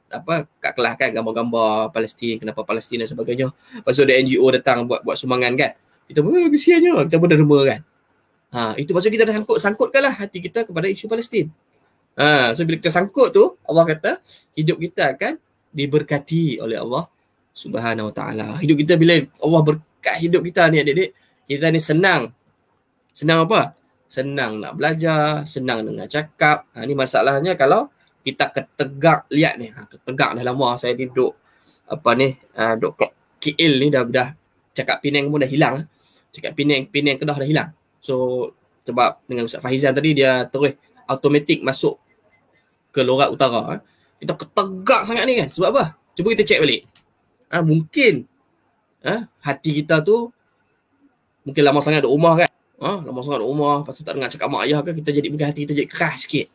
kat kelas kan, gambar-gambar Palestin, kenapa Palestin dan sebagainya. Lepas tu ada NGO datang buat sumbangan kan. Kita pun kesiannya, kita pun derma kan. Itu pasal kita dah sangkutkanlah hati kita kepada isu Palestin. So bila kita sangkut tu, Allah kata hidup kita akan diberkati oleh Allah Subhanahu Wa Taala. Hidup kita bila Allah berkat hidup kita ni adik-adik, kita ni senang apa? Senang nak belajar, senang dengar cakap. Ni masalahnya kalau kita ketegak lihat ni. Ketegak dah lama saya duduk duduk kat KL ni dah cakap Penang pun dah hilang. Cakap Penang Kedah dah hilang. So sebab dengan Ustaz Faizan tadi, dia terus automatik masuk ke Lorat Utara. Kita ketegak sangat ni kan. Sebab apa? Cuba kita cek balik. Mungkin hati kita tu mungkin lama sangat duduk rumah kan. Lama sangat duduk rumah, lepas tu tak dengar cakap mak ayah kan, mungkin hati kita jadi keras sikit.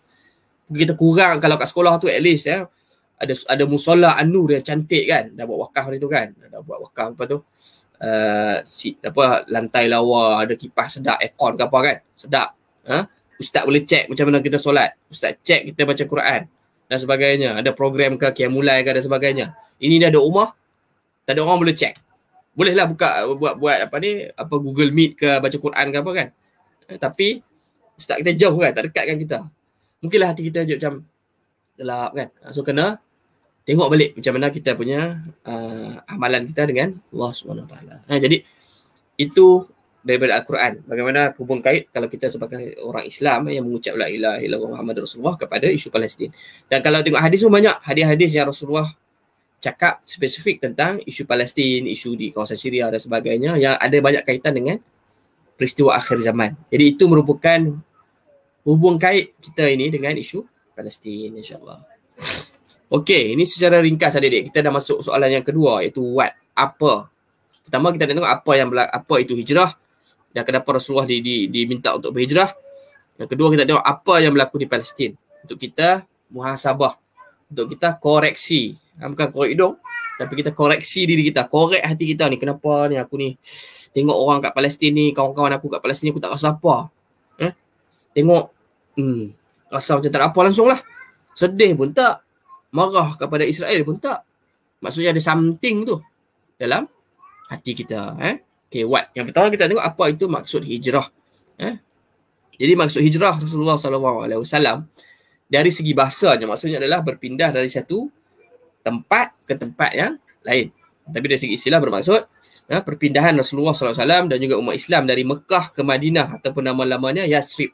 Kita kurang, kalau kat sekolah tu at least ada musola An-Nur yang cantik kan. Dah buat wakaf hari tu kan. Dah buat wakaf apa tu. Lantai lawa, ada kipas sedap, aircon ke apa kan. Sedap. Ustaz boleh cek macam mana kita solat. Ustaz cek kita baca Quran dan sebagainya. Ada program ke Qiyamulai ke dan sebagainya. Ini dah ada rumah, tak ada orang boleh cek. Bolehlah buat Google Meet ke, baca Quran ke apa kan. Tapi ustaz kita jauh kan, tak dekat kan kita. Mungkinlah hati kita je macam gelap kan. So kena tengok balik macam mana kita punya amalan kita dengan Allah SWT. Jadi itu daripada Al-Quran. Bagaimana hubung kait kalau kita sebagai orang Islam yang mengucap la ilaha illallah Muhammadur Rasulullah kepada isu Palestin. Dan kalau tengok hadis pun banyak hadis-hadis yang Rasulullah cakap spesifik tentang isu Palestin, isu di kawasan Syria dan sebagainya, yang ada banyak kaitan dengan peristiwa akhir zaman. Jadi itu merupakan hubung kait kita ini dengan isu Palestin, insya-Allah. Okey, ini secara ringkas adik-adik. Kita dah masuk soalan yang kedua, iaitu what? Apa? Pertama kita nak tengok apa itu hijrah dan kenapa Rasulullah diminta untuk berhijrah. Yang kedua, kita tengok apa yang berlaku di Palestin. Untuk kita muhasabah. Untuk kita koreksi. Bukan korek hidung, tapi kita koreksi diri kita. Korek hati kita ni. Kenapa ni aku ni tengok orang kat Palestin ni, kawan-kawan aku kat Palestin ni, aku tak rasa apa. Tengok, rasa macam tak ada apa langsung lah. Sedih pun tak. Marah kepada Israel pun tak. Maksudnya ada something tu dalam hati kita. Okay, what? Yang pertama kita tengok apa itu maksud hijrah. Jadi maksud hijrah Rasulullah SAW dari segi bahasanya, maksudnya adalah berpindah dari satu tempat ke tempat yang lain. Tapi dari segi istilah bermaksud perpindahan Rasulullah SAW dan juga umat Islam dari Mekah ke Madinah ataupun nama-lamanya Yathrib.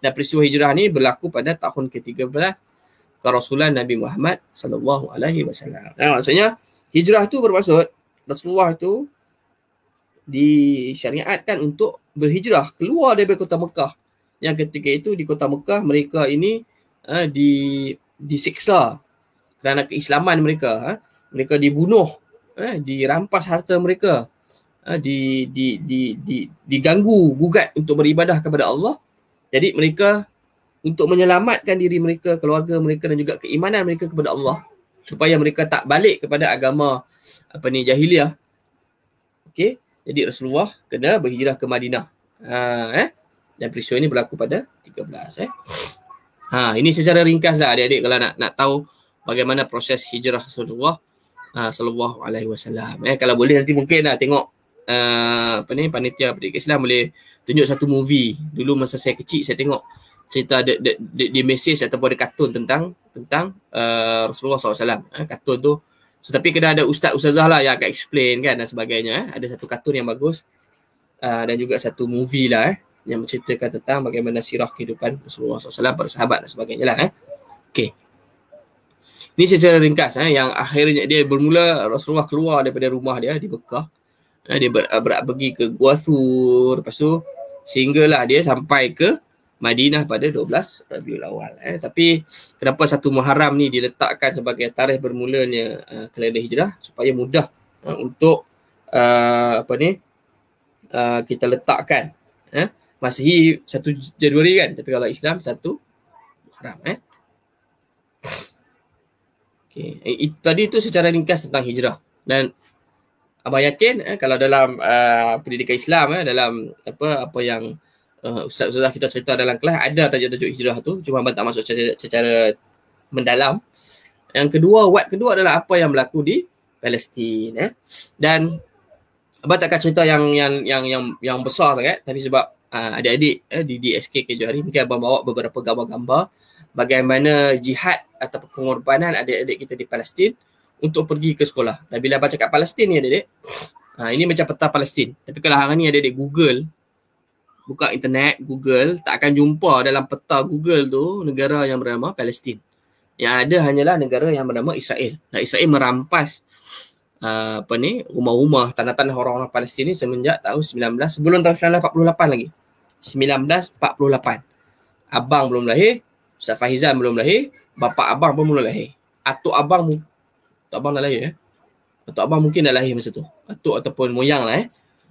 Dan peristiwa hijrah ni berlaku pada tahun ke-13 kerasulan Nabi Muhammad SAW. Maksudnya hijrah tu bermaksud Rasulullah itu disyariatkan untuk berhijrah keluar dari kota Mekah. Yang ketika itu di kota Mekah mereka ini disiksa kerana keislaman mereka. Mereka dibunuh, dirampas harta mereka, diganggu, gugat untuk beribadah kepada Allah. Jadi mereka untuk menyelamatkan diri mereka, keluarga mereka dan juga keimanan mereka kepada Allah, supaya mereka tak balik kepada agama jahiliah. Okey, jadi Rasulullah kena berhijrah ke Madinah. Dan peristiwa ini berlaku pada 13. Ini secara ringkas lah adik-adik kalau nak tahu bagaimana proses hijrah Rasulullah sallallahu alaihi wasallam. Kalau boleh nanti mungkin nak tengok panitia pendidikan Islam boleh tunjuk satu movie. Dulu masa saya kecil saya tengok cerita di message ataupun ada kartun tentang Rasulullah SAW. Kartun tu. Tapi kena ada ustaz-ustazah lah yang akan explain kan dan sebagainya. Ada satu kartun yang bagus dan juga satu movie lah yang menceritakan tentang bagaimana sirah kehidupan Rasulullah SAW, para sahabat dan sebagainya lah. Okay. Ini secara ringkas yang akhirnya dia bermula Rasulullah keluar daripada rumah dia di Mekah. Dia pergi ke Gua Thur, lepas tu sehinggalah dia sampai ke Madinah pada 12 Rabiul Awal. Tapi kenapa 1 Muharram ni diletakkan sebagai tarikh bermulanya kalender hijrah supaya mudah untuk kita letakkan. Masihi 1 Januari kan, tapi kalau Islam 1 Muharram. Okay. Tadi itu secara ringkas tentang hijrah. Dan abang yakin kalau dalam pendidikan Islam dalam apa yang ustaz-ustazah kita cerita dalam kelas ada tajuk-tajuk hijrah tu, cuma abang tak masuk secara mendalam. Yang kedua, kedua adalah apa yang berlaku di Palestin. Dan abang takkan cerita yang besar sangat, tapi sebab adik-adik di SK Johari mungkin abang bawa beberapa gambar-gambar bagaimana jihad atau pengorbanan adik-adik kita di Palestin untuk pergi ke sekolah. Dan bila abang cakap Palestin ni adik-adik, ini macam peta Palestin. Tapi kalau hari ni adik-adik Google, buka internet, Google, tak akan jumpa dalam peta Google tu negara yang bernama Palestin. Yang ada hanyalah negara yang bernama Israel. Dan Israel merampas rumah-rumah, tanah-tanah orang-orang Palestin ni semenjak tahun sebelum tahun 1948 lagi. 1948. Abang belum lahir, Ustaz Fahizan belum lahir, bapa abang pun belum lahir. Atuk abang dah lahir. Atuk abang mungkin dah lahir masa tu. Atuk ataupun moyang lah.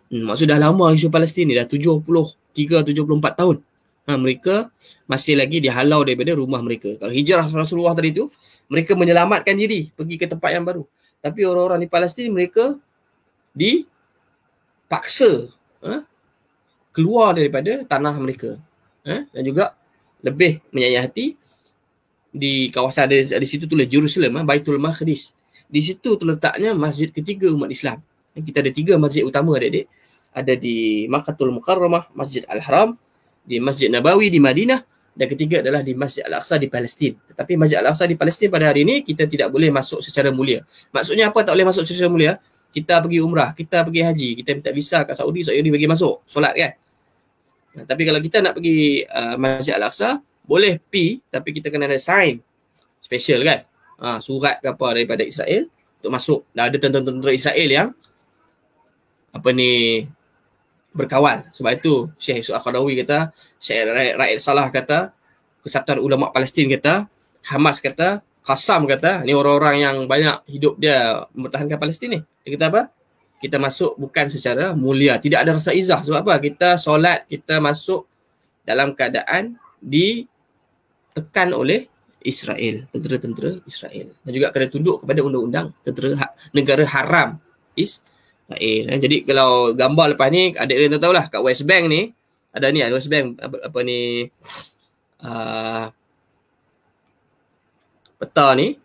Maksud dah lama isu Palestin ni, dah 73-74 tahun. Mereka masih lagi dihalau daripada rumah mereka. Kalau hijrah Rasulullah tadi tu, mereka menyelamatkan diri, pergi ke tempat yang baru. Tapi orang-orang di Palestin, mereka dipaksa keluar daripada tanah mereka. Dan juga lebih menyayat hati di kawasan di situ tulis Jerusalem, Baitul Maqdis. Di situ terletaknya masjid ketiga umat Islam. Kita ada 3 masjid utama adik-adik. Ada di Makkahul Mukarramah, Masjid Al-Haram, di Masjid Nabawi di Madinah, dan ketiga adalah di Masjid Al-Aqsa di Palestin. Tetapi Masjid Al-Aqsa di Palestin pada hari ini kita tidak boleh masuk secara mulia. Maksudnya apa tak boleh masuk secara mulia? Kita pergi umrah, kita pergi haji, kita minta visa kat Saudi bagi masuk solat kan. Tapi kalau kita nak pergi Masjid Al-Aqsa, boleh pergi, tapi kita kena ada sign special kan. Surat ke apa daripada Israel untuk masuk. Dah ada tentera Israel yang berkawal. Sebab itu Syekh Yusuf Al-Qaradawi kata, Syekh Raid Salah kata, Kesatuan Ulama Palestin kata, Hamas kata, Qassam kata, ni orang-orang yang banyak hidup dia mempertahankan Palestin ni. Dia kata apa? Kita masuk bukan secara mulia, tidak ada rasa izah. Sebab apa? Kita solat, kita masuk dalam keadaan ditekan oleh Israel, tentera-tentera Israel. Dan juga kena tunduk kepada undang-undang negara haram Israel. Jadi kalau gambar lepas ni, adik-adik tahu lah kat West Bank ni, ada West Bank apa ni, peta ni,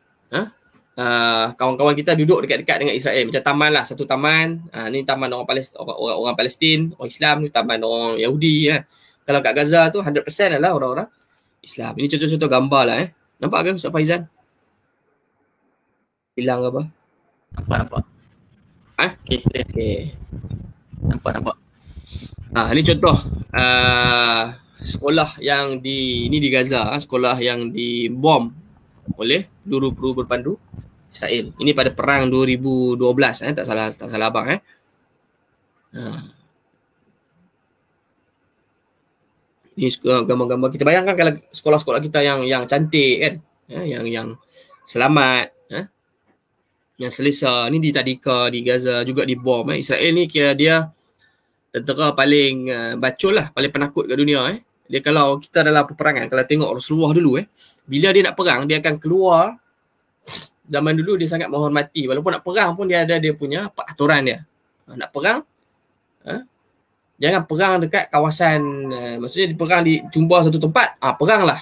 kawan-kawan kita duduk dekat-dekat dengan Israel, macam taman lah, satu taman. Ni taman orang Palestin, orang Islam, ni taman orang Yahudi. Kalau kat Gaza tu 100% adalah orang-orang Islam. Ini contoh-contoh gambar lah. Nampak ke Ustaz Faizan? Hilang ke apa? Nampak. Okay. Nampak. Ini contoh sekolah yang di Gaza, sekolah yang dibom oleh peluru berpandu Israel. Ini pada perang 2012, tak salah abang. Ini gambar-gambar, kita bayangkan kalau sekolah-sekolah kita yang cantik kan, yang selamat, yang selesa. Ni di Tadika, di Gaza juga dibom. Israel ni kira dia tentera paling bacol lah, paling penakut kat dunia. Dia kalau kita dalam peperangan, kalau tengok Rasulullah dulu, bila dia nak perang, dia akan keluar. Zaman dulu dia sangat menghormati, walaupun nak perang pun dia ada dia punya peraturan dia. Nak perang, jangan perang dekat kawasan, maksudnya perang di jumpa satu tempat, perang lah.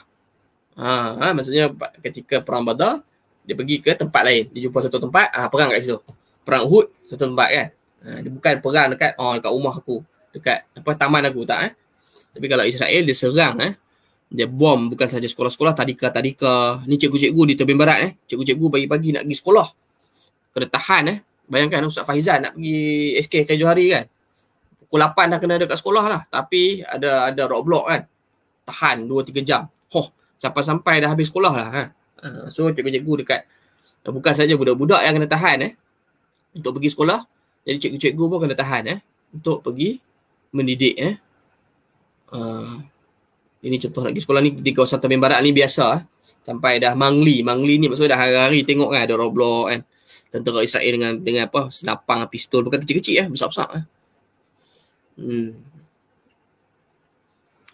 Maksudnya ketika perang Badar, dia pergi ke tempat lain, dia jumpa satu tempat, perang kat situ. Perang Uhud satu tempat kan. Dia bukan perang dekat rumah aku, dekat taman aku, tak. Tapi kalau Israel dia serang, dia bom bukan saja sekolah-sekolah, tadika. Ni cikgu-cikgu di Tebing Barat, cikgu-cikgu pagi-pagi nak pergi sekolah, kena tahan. Bayangkan Ustaz Faizan nak pergi SK Kaya Johari kan, pukul 8 dah kena dekat sekolah lah, tapi ada roadblock kan, tahan 2-3 jam, sampai dah habis sekolah lah. So cikgu-cikgu dekat, bukan saja budak-budak yang kena tahan untuk pergi sekolah, jadi cikgu-cikgu pun kena tahan untuk pergi mendidik. Ini contoh lagi sekolah ni di kawasan Tebing Barat ni biasa sampai dah Mangli ni maksudnya dah hari-hari tengok kan, ada roadblock kan, tentera Israel dengan apa, senapang, pistol, bukan kecil-kecil besar-besar.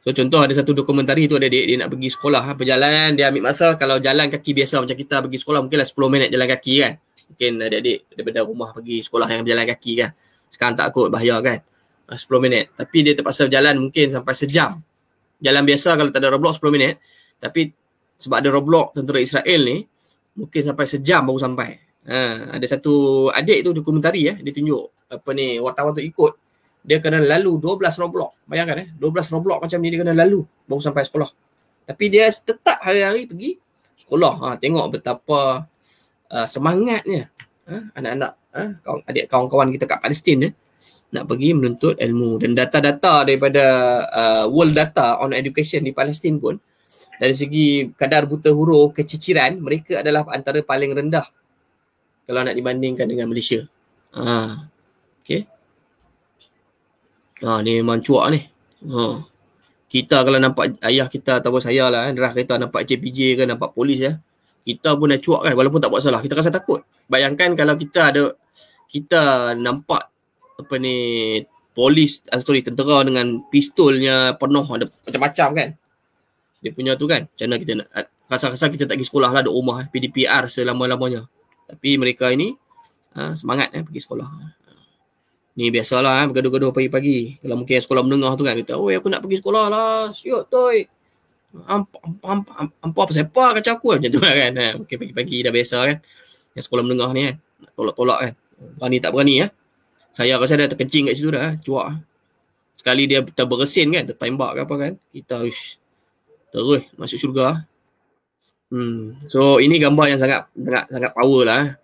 So contoh ada satu dokumentari tu, ada dia nak pergi sekolah, perjalanan dia ambil masa, kalau jalan kaki biasa macam kita pergi sekolah mungkinlah 10 minit jalan kaki kan, mungkin adik-adik daripada rumah pergi sekolah yang berjalan kaki kan, sekarang tak kot bahaya kan, 10 minit, tapi dia terpaksa jalan mungkin sampai sejam. Jalan biasa kalau tak ada roadblock 10 minit, tapi sebab ada roadblock tentera Israel ni mungkin sampai sejam baru sampai. Ada satu adik tu dokumentari dia tunjuk wartawan tu ikut, dia kena lalu 12 roadblock. Bayangkan 12 roadblock macam ni dia kena lalu baru sampai sekolah. Tapi dia tetap hari-hari pergi sekolah. Tengok betapa semangatnya anak-anak, adik kawan-kawan kita kat Palestin nak pergi menuntut ilmu. Dan data-data daripada World Data on Education di Palestin pun, dari segi kadar buta huruf, keciciran, mereka adalah antara paling rendah kalau nak dibandingkan dengan Malaysia. Okay. Ni memang cuak ni. Kita kalau nampak ayah kita ataupun saya lah, derah kereta nampak CPJ ke, nampak polis kita pun dah cuak kan, walaupun tak buat salah, kita rasa takut. Bayangkan kalau kita nampak tentera dengan pistolnya penuh, ada macam-macam kan, dia punya tu kan, macam mana kita nak, rasa-rasa kita tak pergi sekolah lah, duduk rumah PDPR selama-lamanya. Tapi mereka ini semangat pergi sekolah. Ni biasalah bergaduh-gaduh pagi-pagi. Kalau mungkin sekolah menengah tu kan, kita, aku nak pergi sekolah lah, siut toy, apa sepak kacau aku macam tu lah kan. Mungkin pagi-pagi dah biasa kan, yang sekolah menengah ni kan, nak tolak-tolak kan, berani tak berani saya rasa dia terkencing kat situ dah, cuak. Sekali dia terberesin kan, tertembak ke apa kan, kita terus masuk syurga. So ini gambar yang sangat power lah,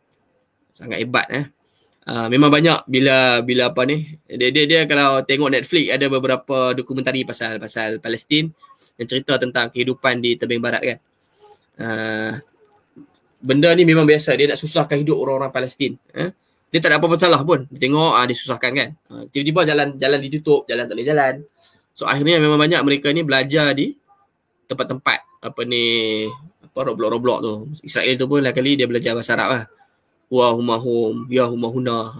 sangat hebat. Memang banyak bila apa ni, dia kalau tengok Netflix ada beberapa dokumentari pasal Palestin yang cerita tentang kehidupan di Tebing Barat kan. Benda ni memang biasa, dia nak susahkan hidup orang-orang Palestin. Dia tak ada apa-apa salah pun, dia tengok disusahkan kan. Tiba-tiba jalan ditutup, jalan tak boleh jalan. So akhirnya memang banyak mereka ni belajar di tempat-tempat roblok-roblok tu. Israel tu pun lah kali dia belajar bahasa Arab lah. Wa humahum, ya humahuna.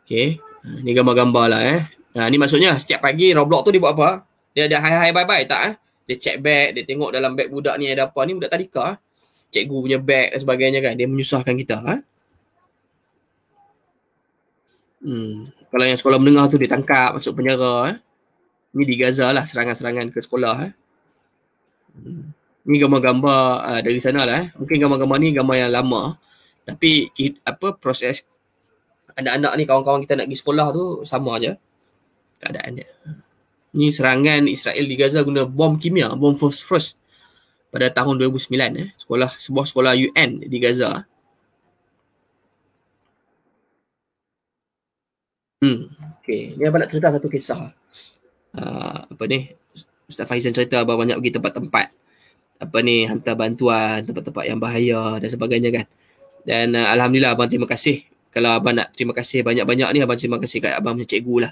Okay, ni gambar-gambar lah. Ni maksudnya setiap pagi roblok tu dia buat apa? Dia ada hai bye-bye tak? Dia check bag, dia tengok dalam bag budak ni ada apa. Ni budak tadika. Cikgu punya bag dan sebagainya kan. Dia menyusahkan kita. Kalau yang sekolah menengah tu dia tangkap, masuk penjara. Ni di Gaza lah serangan-serangan ke sekolah. Ni gambar-gambar dari sana lah. Mungkin gambar-gambar ni gambar yang lama. Tapi proses anak-anak ni, kawan-kawan kita nak pergi sekolah tu sama aja keadaan dia. Ni serangan Israel di Gaza guna bom kimia, bom phosphorus pada tahun 2009. Sebuah sekolah UN di Gaza. Okay. Ni abang nak cerita satu kisah. Ustaz Faizan cerita abang banyak pergi tempat-tempat hantar bantuan, tempat-tempat yang bahaya dan sebagainya kan. Dan alhamdulillah abang terima kasih. Kalau abang nak terima kasih banyak-banyak ni, abang terima kasih kat abang punya cikgu lah.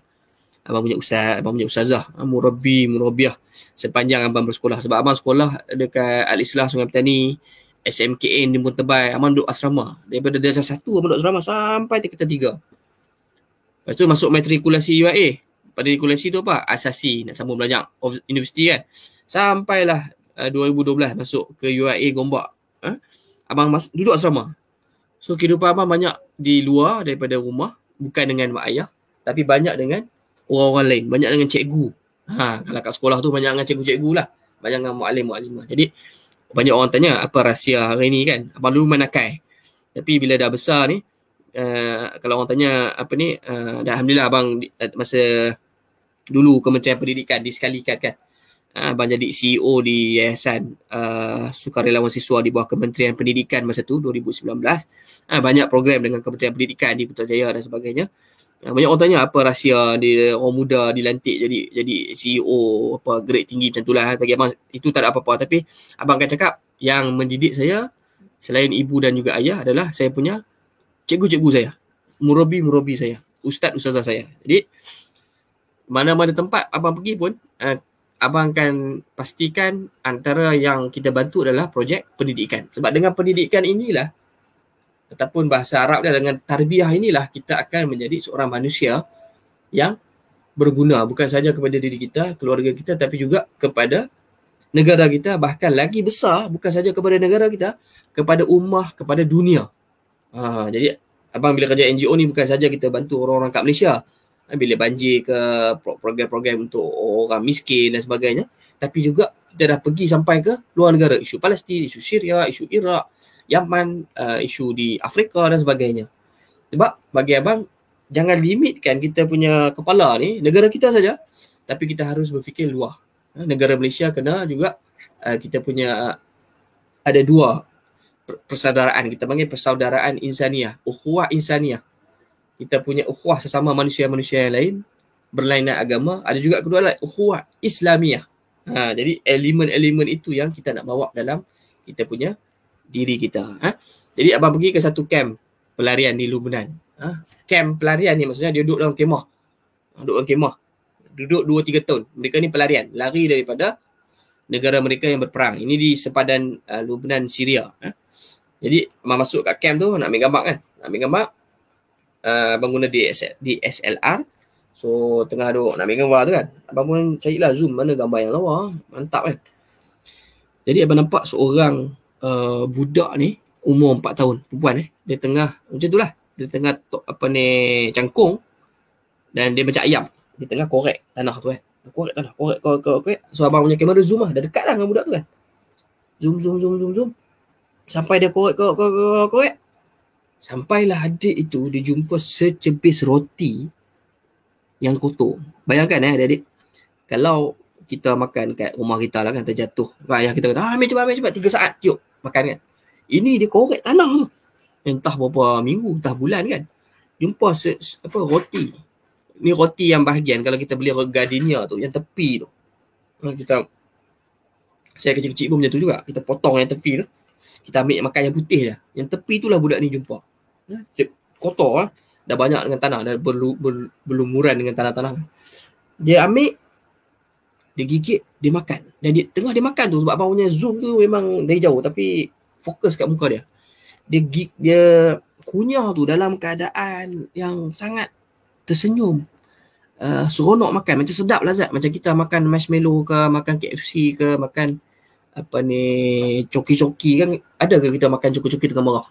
Abang punya ustaz, abang punya ustazah, murabiah sepanjang abang bersekolah. Sebab abang sekolah dekat Al-Islah Sungai Petani, SMKN di Muntah Tebal, abang duduk asrama. Daripada darjah 1 abang duduk asrama sampai tingkatan 3. Lepas tu masuk matrikulasi UIA. Matrikulasi tu apa? Asasi, nak sambung belajar universiti kan. Sampailah 2012 masuk ke UIA Gombak. Abang duduk asrama. So kehidupan abang banyak di luar daripada rumah. Bukan dengan mak ayah, tapi banyak dengan orang-orang lain. Banyak dengan cikgu. Kalau kat sekolah tu banyak dengan cikgu-cikgu lah. Banyak dengan mu'alim-mu'alimah. Jadi banyak orang tanya apa rahsia hari ni kan. Abang dulu main nakai. Tapi bila dah besar ni, kalau orang tanya alhamdulillah abang masa dulu Kementerian Pendidikan disekalikan kan. Abang jadi CEO di Yayasan Sukarelawan Siswa di bawah Kementerian Pendidikan masa tu 2019. Banyak program dengan Kementerian Pendidikan di Putrajaya dan sebagainya. Banyak orang tanya apa rahsia dia orang muda dilantik jadi CEO grade tinggi macam itulah. Bagi abang itu tak ada apa-apa, tapi abang akan cakap yang mendidik saya selain ibu dan juga ayah adalah saya punya cikgu-cikgu saya, murabi saya, ustazah saya. Jadi mana-mana tempat abang pergi pun abang akan pastikan antara yang kita bantu adalah projek pendidikan. Sebab dengan pendidikan inilah, ataupun bahasa Arab dia, dengan tarbiyah inilah kita akan menjadi seorang manusia yang berguna bukan saja kepada diri kita, keluarga kita, tapi juga kepada negara kita, bahkan lagi besar bukan saja kepada negara kita, kepada ummah, kepada dunia. Jadi abang bila kerja NGO ni bukan saja kita bantu orang-orang kat Malaysia bila banjir ke program-program untuk orang miskin dan sebagainya, tapi juga kita dah pergi sampai ke luar negara, isu Palestin, isu Syria, isu Iraq, Yaman, isu di Afrika dan sebagainya. Sebab bagi abang jangan limitkan kita punya kepala ni negara kita saja, tapi kita harus berfikir luar. Negara Malaysia kena juga kita punya ada dua persaudaraan, kita panggil persaudaraan insaniah, ukhuwah insaniah. Kita punya ukhuwah sesama manusia-manusia yang lain berlainan agama. Ada juga kedua adalah ukhuwah Islamiah. Jadi elemen-elemen itu yang kita nak bawa dalam kita punya diri kita. Jadi abang pergi ke satu kamp pelarian di Lubnan. Kamp pelarian ni maksudnya dia duduk dalam kemah. Duduk 2-3 tahun. Mereka ni pelarian, lari daripada negara mereka yang berperang. Ini di sepadan Lubnan, Syria. Jadi abang masuk kat kamp tu nak ambil gambar kan. Nak ambil gambar, abang guna DSLR. So tengah duduk nak ambil gambar tu kan, abang pun carilah zoom mana gambar yang lawa. Mantap kan. Jadi abang nampak seorang budak ni umur 4 tahun, perempuan dia tengah macam tu lah, dia tengah cangkung dan dia macam ayam, dia tengah korek tanah tu korek tanah, korek. So abang punya kamera zoom lah, dah dekat lah dengan budak tu kan. Zoom sampai dia korek. Sampailah adik itu dia jumpa secebis roti yang kotor. Bayangkan adik-adik, kalau kita makan kat rumah kita lah kan, terjatuh, ayah kita kata ambil cepat 3 saat tiup makan kan. Ini dia korek tanah tu, entah berapa minggu, entah bulan kan. Jumpa roti. Ni roti yang bahagian kalau kita beli gardenia tu, yang tepi tu. Saya kecil-kecil pun macam tu juga. Kita potong yang tepi tu, kita ambil makan yang putih je. Yang tepi tu lah budak ni jumpa. Kotor dah banyak dengan tanah, dah berlumuran dengan tanah-tanah. Dia ambil, dia gigit, dia makan. Dan tengah dia makan tu, sebab abang punya zoom tu memang dari jauh tapi fokus kat muka dia. Dia kunyah tu dalam keadaan yang sangat tersenyum, seronok makan, macam sedap lazat. Macam kita makan marshmallow ke, makan KFC ke, makan apa ni, coki-coki kan. Ada ke kita makan coki-coki dengan marah?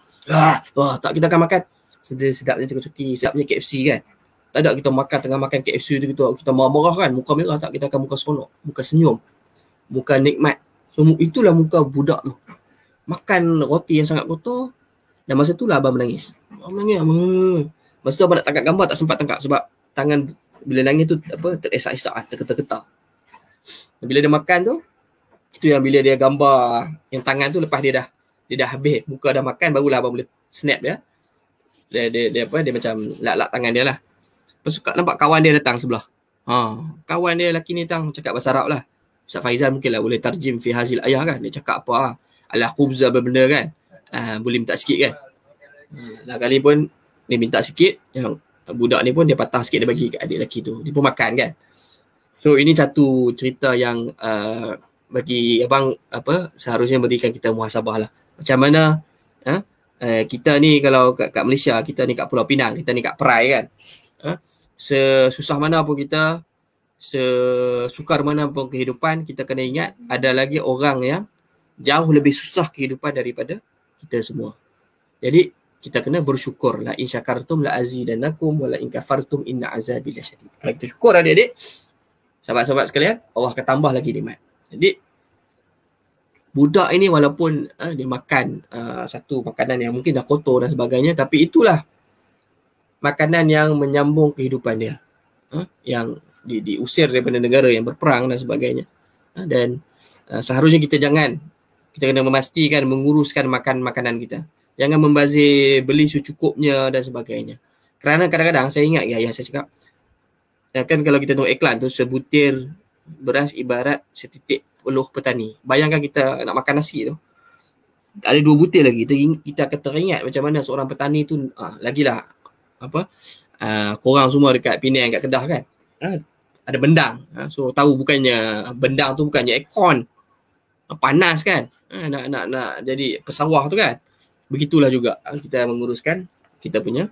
Wah, tak, kita akan makan sedapnya coki-coki, sedapnya KFC kan. Tak ada kita makan, tengah makan KFC tu kita marah-marah kan, muka merah. Tak, kita akan muka seronok, muka senyum, muka nikmat. So itulah muka budak tu. Makan roti yang sangat kotor, dan masa tu lah abang menangis. Abang menangis. Masa tu abang nak tangkap gambar, tak sempat tangkap sebab tangan bila nangis tu apa, teresak-esak, terketar-ketar. Bila dia makan tu, itu yang bila dia gambar yang tangan tu, lepas dia dah habis, muka dah makan, barulah abang boleh snap dia. Dia apa, dia macam lak-lak tangan dia lah. Lepas tu nampak kawan dia datang sebelah. Kawan dia lelaki ni datang cakap bahasa Arab lah. Ustaz Faizal mungkin lah boleh tarjim fi hazil ayah kan. Dia cakap apa ala khubza benda kan. Boleh minta sikit kan. Lah kali pun dia minta sikit, yang budak ni pun dia patah sikit, dia bagi kat adik lelaki tu. Dia pun makan kan. So ini satu cerita yang bagi abang apa, seharusnya berikan kita muhasabah lah. Macam mana kita ni kalau kat Malaysia, kita ni kat Pulau Pinang, kita ni kat Perai kan. Sesusah mana pun kita, sesukar mana pun kehidupan, kita kena ingat ada lagi orang yang jauh lebih susah kehidupan daripada kita semua. Jadi kita kena bersyukur. La in syakartum la azidannakum wa la in kafartum inna azabi lasyadid. Kalau kita syukur adik-adik, sahabat-sahabat sekalian, Allah akan tambah lagi nikmat. Jadi budak ini walaupun dia makan satu makanan yang mungkin dah kotor dan sebagainya, tapi itulah makanan yang menyambung kehidupan dia. Yang diusir daripada negara yang berperang dan sebagainya. Dan seharusnya kita kena memastikan menguruskan makanan kita. Jangan membazir, beli secukupnya dan sebagainya. Kerana kadang-kadang saya ingat ayah saya cakap, kan kalau kita tengok iklan tu, sebutir beras ibarat setitik peluh petani. Bayangkan kita nak makan nasi tu, ada 2 butir lagi. Kita akan teringat macam mana seorang petani tu, lagilah apa, korang semua dekat Penang, kat Kedah kan, ada bendang. So tahu bukannya bendang tu bukannya aircon, panas kan, nak jadi pesawah tu kan. Begitulah juga kita menguruskan kita punya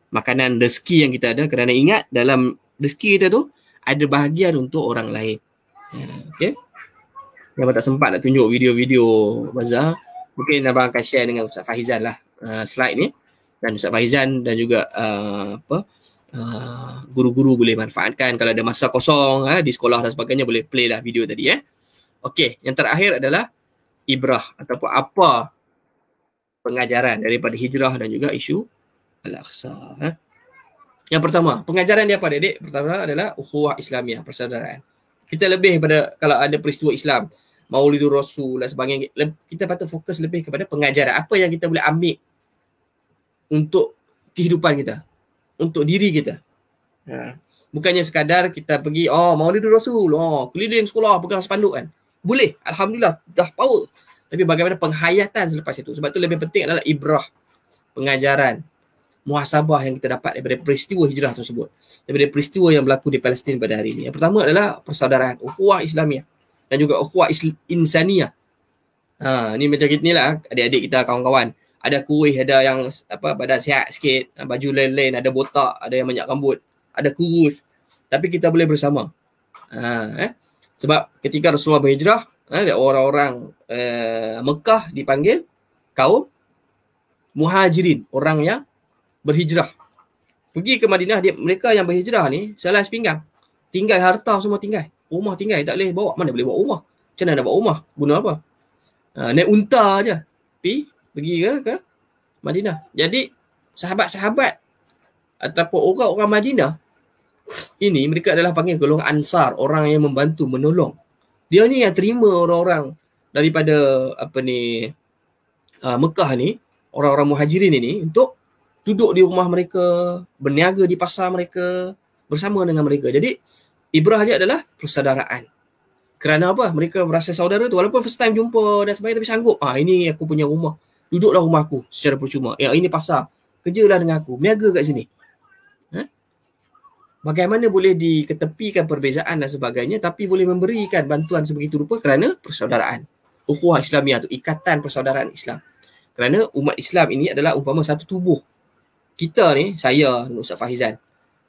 makanan, rezeki yang kita ada. Kerana ingat, dalam rezeki kita tu ada bahagian untuk orang lain. Okay. Yang tak sempat nak tunjuk video-video bazar, mungkin abang akan share dengan Ustaz Faizal lah slide ni. Dan Ustaz Faizal dan juga guru-guru boleh manfaatkan. Kalau ada masa kosong di sekolah dan sebagainya, boleh play lah video tadi. Okey, yang terakhir adalah ibrah ataupun apa pengajaran daripada hijrah dan juga isu Al-Aqsa. Yang pertama, pengajaran dia apa adik? Pertama adalah ukhuwah Islamiah, persaudaraan. Kita lebih pada, kalau ada peristiwa Islam, Maulidur Rasul dan sebagainya, kita patut fokus lebih kepada pengajaran. Apa yang kita boleh ambil untuk kehidupan kita, untuk diri kita. Bukannya sekadar kita pergi, Maulidur Rasul, keliling sekolah pegang spanduk kan. Boleh, alhamdulillah, dah power. Tapi bagaimana penghayatan selepas itu? Sebab itu lebih penting adalah ibrah, pengajaran, muhasabah yang kita dapat daripada peristiwa hijrah tersebut, daripada peristiwa yang berlaku di Palestin pada hari ini. Yang pertama adalah persaudaraan, ukhuwah Islamiah dan juga ukhuwah insaniah. Ni macam ni lah adik-adik kita, kawan-kawan. Ada kurus, ada yang badan sihat sikit, baju lain-lain, ada botak, ada yang banyak rambut, ada kurus. Tapi kita boleh bersama. Sebab ketika Rasulullah berhijrah, orang-orang Mekah dipanggil kaum muhajirin, orang yang berhijrah. Pergi ke Madinah, mereka yang berhijrah ni selas pinggang. Tinggal harta semua tinggal. Rumah tinggal, tak boleh bawa. Mana boleh bawa rumah? Macam mana nak bawa rumah? Guna apa? Naik unta je. Pergi ke Madinah. Jadi sahabat-sahabat ataupun orang-orang Madinah ini, mereka adalah panggil golongan Ansar, orang yang membantu, menolong. Dia ni yang terima orang-orang daripada Mekah ni, orang-orang muhajirin ini, untuk duduk di rumah mereka, berniaga di pasar mereka, bersama dengan mereka. Jadi ibrah dia adalah persaudaraan. Kerana apa? Mereka merasa saudara tu, walaupun first time jumpa dan sebagainya, tapi sanggup. Ini aku punya rumah, duduklah rumah aku secara percuma. Ini pasar, kerjalah dengan aku, berniaga kat sini. Bagaimana boleh diketepikan perbezaan dan sebagainya, tapi boleh memberikan bantuan sebegitu rupa kerana persaudaraan. Ukhuwah Islamiah tu, ikatan persaudaraan Islam. Kerana umat Islam ini adalah umpama satu tubuh. Kita ni, saya dengan Ustaz Faizal,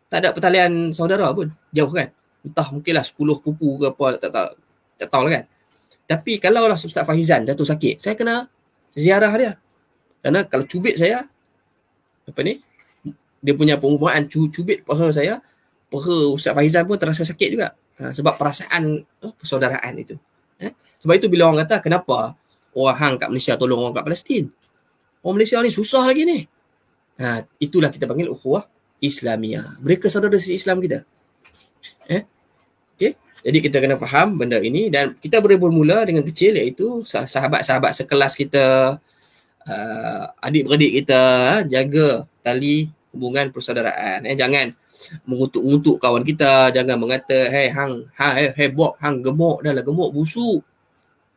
Tak ada pertalian saudara pun. Jauh kan. Entah mungkinlah 10 pupu ke apa. Tak tahu lah kan. Tapi kalau lah Ustaz Fahizan jatuh sakit, saya kena ziarah dia. Kerana kalau cubit saya, apa ni, dia punya pengumpulkan cubit paha saya, paha Ustaz Fahizan pun terasa sakit juga. Sebab perasaan persaudaraan itu. Sebab itu bila orang kata, kenapa orang hang kat Malaysia tolong orang kat Palestin? Orang Malaysia ni susah lagi ni. Itulah kita panggil ukhuwah Islamiyah. Mereka saudara Islam kita. Okay? Jadi kita kena faham benda ini dan kita boleh bermula dengan kecil, iaitu sahabat-sahabat sekelas kita, adik-beradik kita, jaga tali hubungan persaudaraan. Jangan mengutuk-ngutuk kawan kita, jangan mengata, hey Bob, hang gemuk dah lah, gemuk busuk.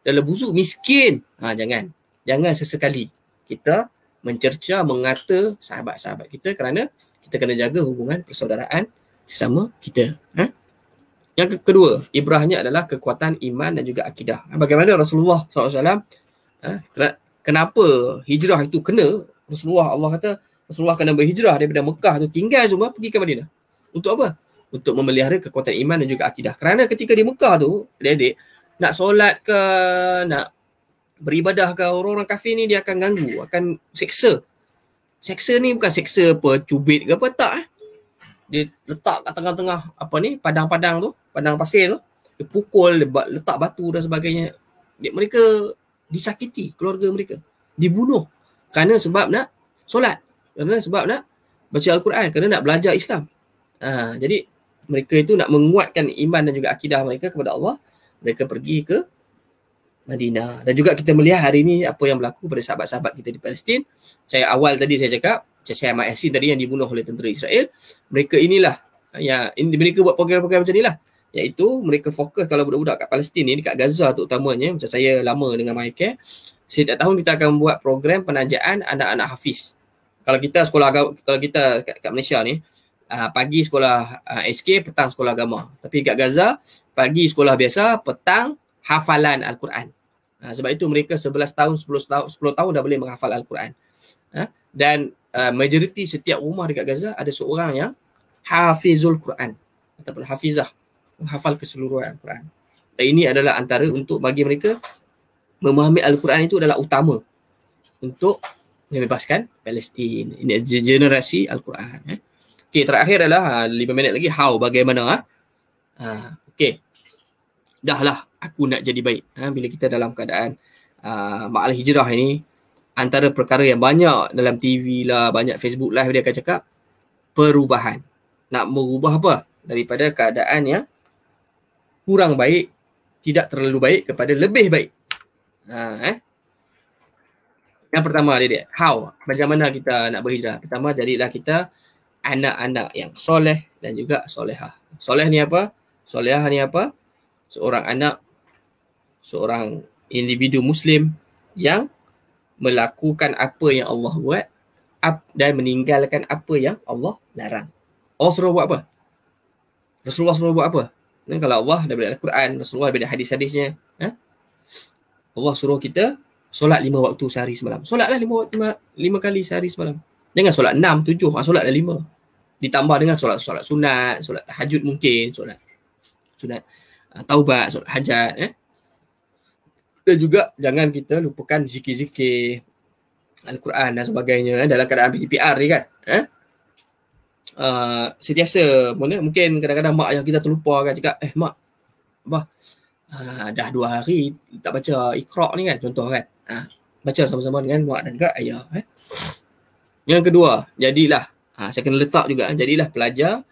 Dah lah busuk, miskin. Jangan sesekali kita mencerca, mengata sahabat-sahabat kita, kerana kita kena jaga hubungan persaudaraan sesama kita. Yang kedua, ibrahnya adalah kekuatan iman dan juga akidah. Bagaimana Rasulullah SAW, kenapa hijrah itu kena? Allah kata, Rasulullah kena berhijrah daripada Mekah tu, tinggal semua, pergi ke Madinah. Untuk apa? Untuk memelihara kekuatan iman dan juga akidah. Kerana ketika di Mekah tu, adik-adik, nak solat ke, nak beribadah ke, orang-orang kafir ni dia akan ganggu, akan seksa. Seksa ni bukan seksa apa, cubit ke apa, tak. Dia letak kat tengah-tengah padang-padang tu, padang pasir tu, dia pukul, dia letak batu dan sebagainya. Mereka disakiti, keluarga mereka dibunuh kerana sebab nak solat, kerana sebab nak baca Al-Quran, kerana nak belajar Islam. Jadi mereka itu nak menguatkan iman dan juga akidah mereka kepada Allah, mereka pergi ke Madinah. Dan juga kita melihat hari ini apa yang berlaku pada sahabat-sahabat kita di Palestin. Saya awal tadi saya cakap, Syekh Ahmad Yassin tadi yang dibunuh oleh tentera Israel. Mereka inilah mereka buat program-program macam inilah, iaitu mereka fokus kalau budak-budak kat Palestin ni, dekat Gaza terutamanya. Macam saya lama dengan MyCare, setiap tahun kita akan buat program penajaan anak-anak hafiz. Kalau kita kat Malaysia ni, pagi sekolah SK, petang sekolah agama. Tapi kat Gaza, pagi sekolah biasa, petang hafalan Al-Quran. Sebab itu mereka 11 tahun, 10 tahun dah boleh menghafal Al-Quran. Dan majoriti setiap rumah dekat Gaza ada seorang yang hafizul Quran ataupun hafizah, menghafal keseluruhan Al-Quran. Dan ini adalah antara untuk bagi mereka memahami Al-Quran itu adalah utama untuk membebaskan Palestin. Ini generasi Al-Quran. Okey, terakhir adalah 5 minit lagi, bagaimana? Okey. Dah lah aku nak jadi baik. Bila kita dalam keadaan ma'al hijrah ini, antara perkara yang banyak dalam TV lah, banyak Facebook live dia akan cakap perubahan. Nak merubah apa? Daripada keadaan yang kurang baik, tidak terlalu baik, kepada lebih baik. Yang pertama dia, macam mana kita nak berhijrah? Pertama, jadilah kita anak-anak yang soleh dan juga solehah. Soleh ni apa? Solehah ni apa? Seorang anak, seorang individu Muslim yang melakukan apa yang Allah buat dan meninggalkan apa yang Allah larang. Allah suruh buat apa? Rasulullah suruh buat apa? Kalau Allah daripada Al-Quran, Rasulullah daripada hadis-hadisnya, Allah suruh kita solat 5 waktu sehari semalam. Solatlah 5 kali sehari semalam. Jangan solat 6, 7, solatlah 5. Ditambah dengan solat sunat, solat tahajud mungkin, solat sunat taubat, solat hajat. Dan juga jangan kita lupakan zikir-zikir Al-Quran dan sebagainya dalam keadaan PDPR ni kan. Sentiasa mungkin kadang-kadang mak yang kita terlupa kan, cakap mak, abah dah 2 hari tak baca Iqra' ni kan, contoh kan. Baca sama-sama dengan mak dan juga ayah. Yang kedua, jadilah saya kena letak juga, jadilah pelajar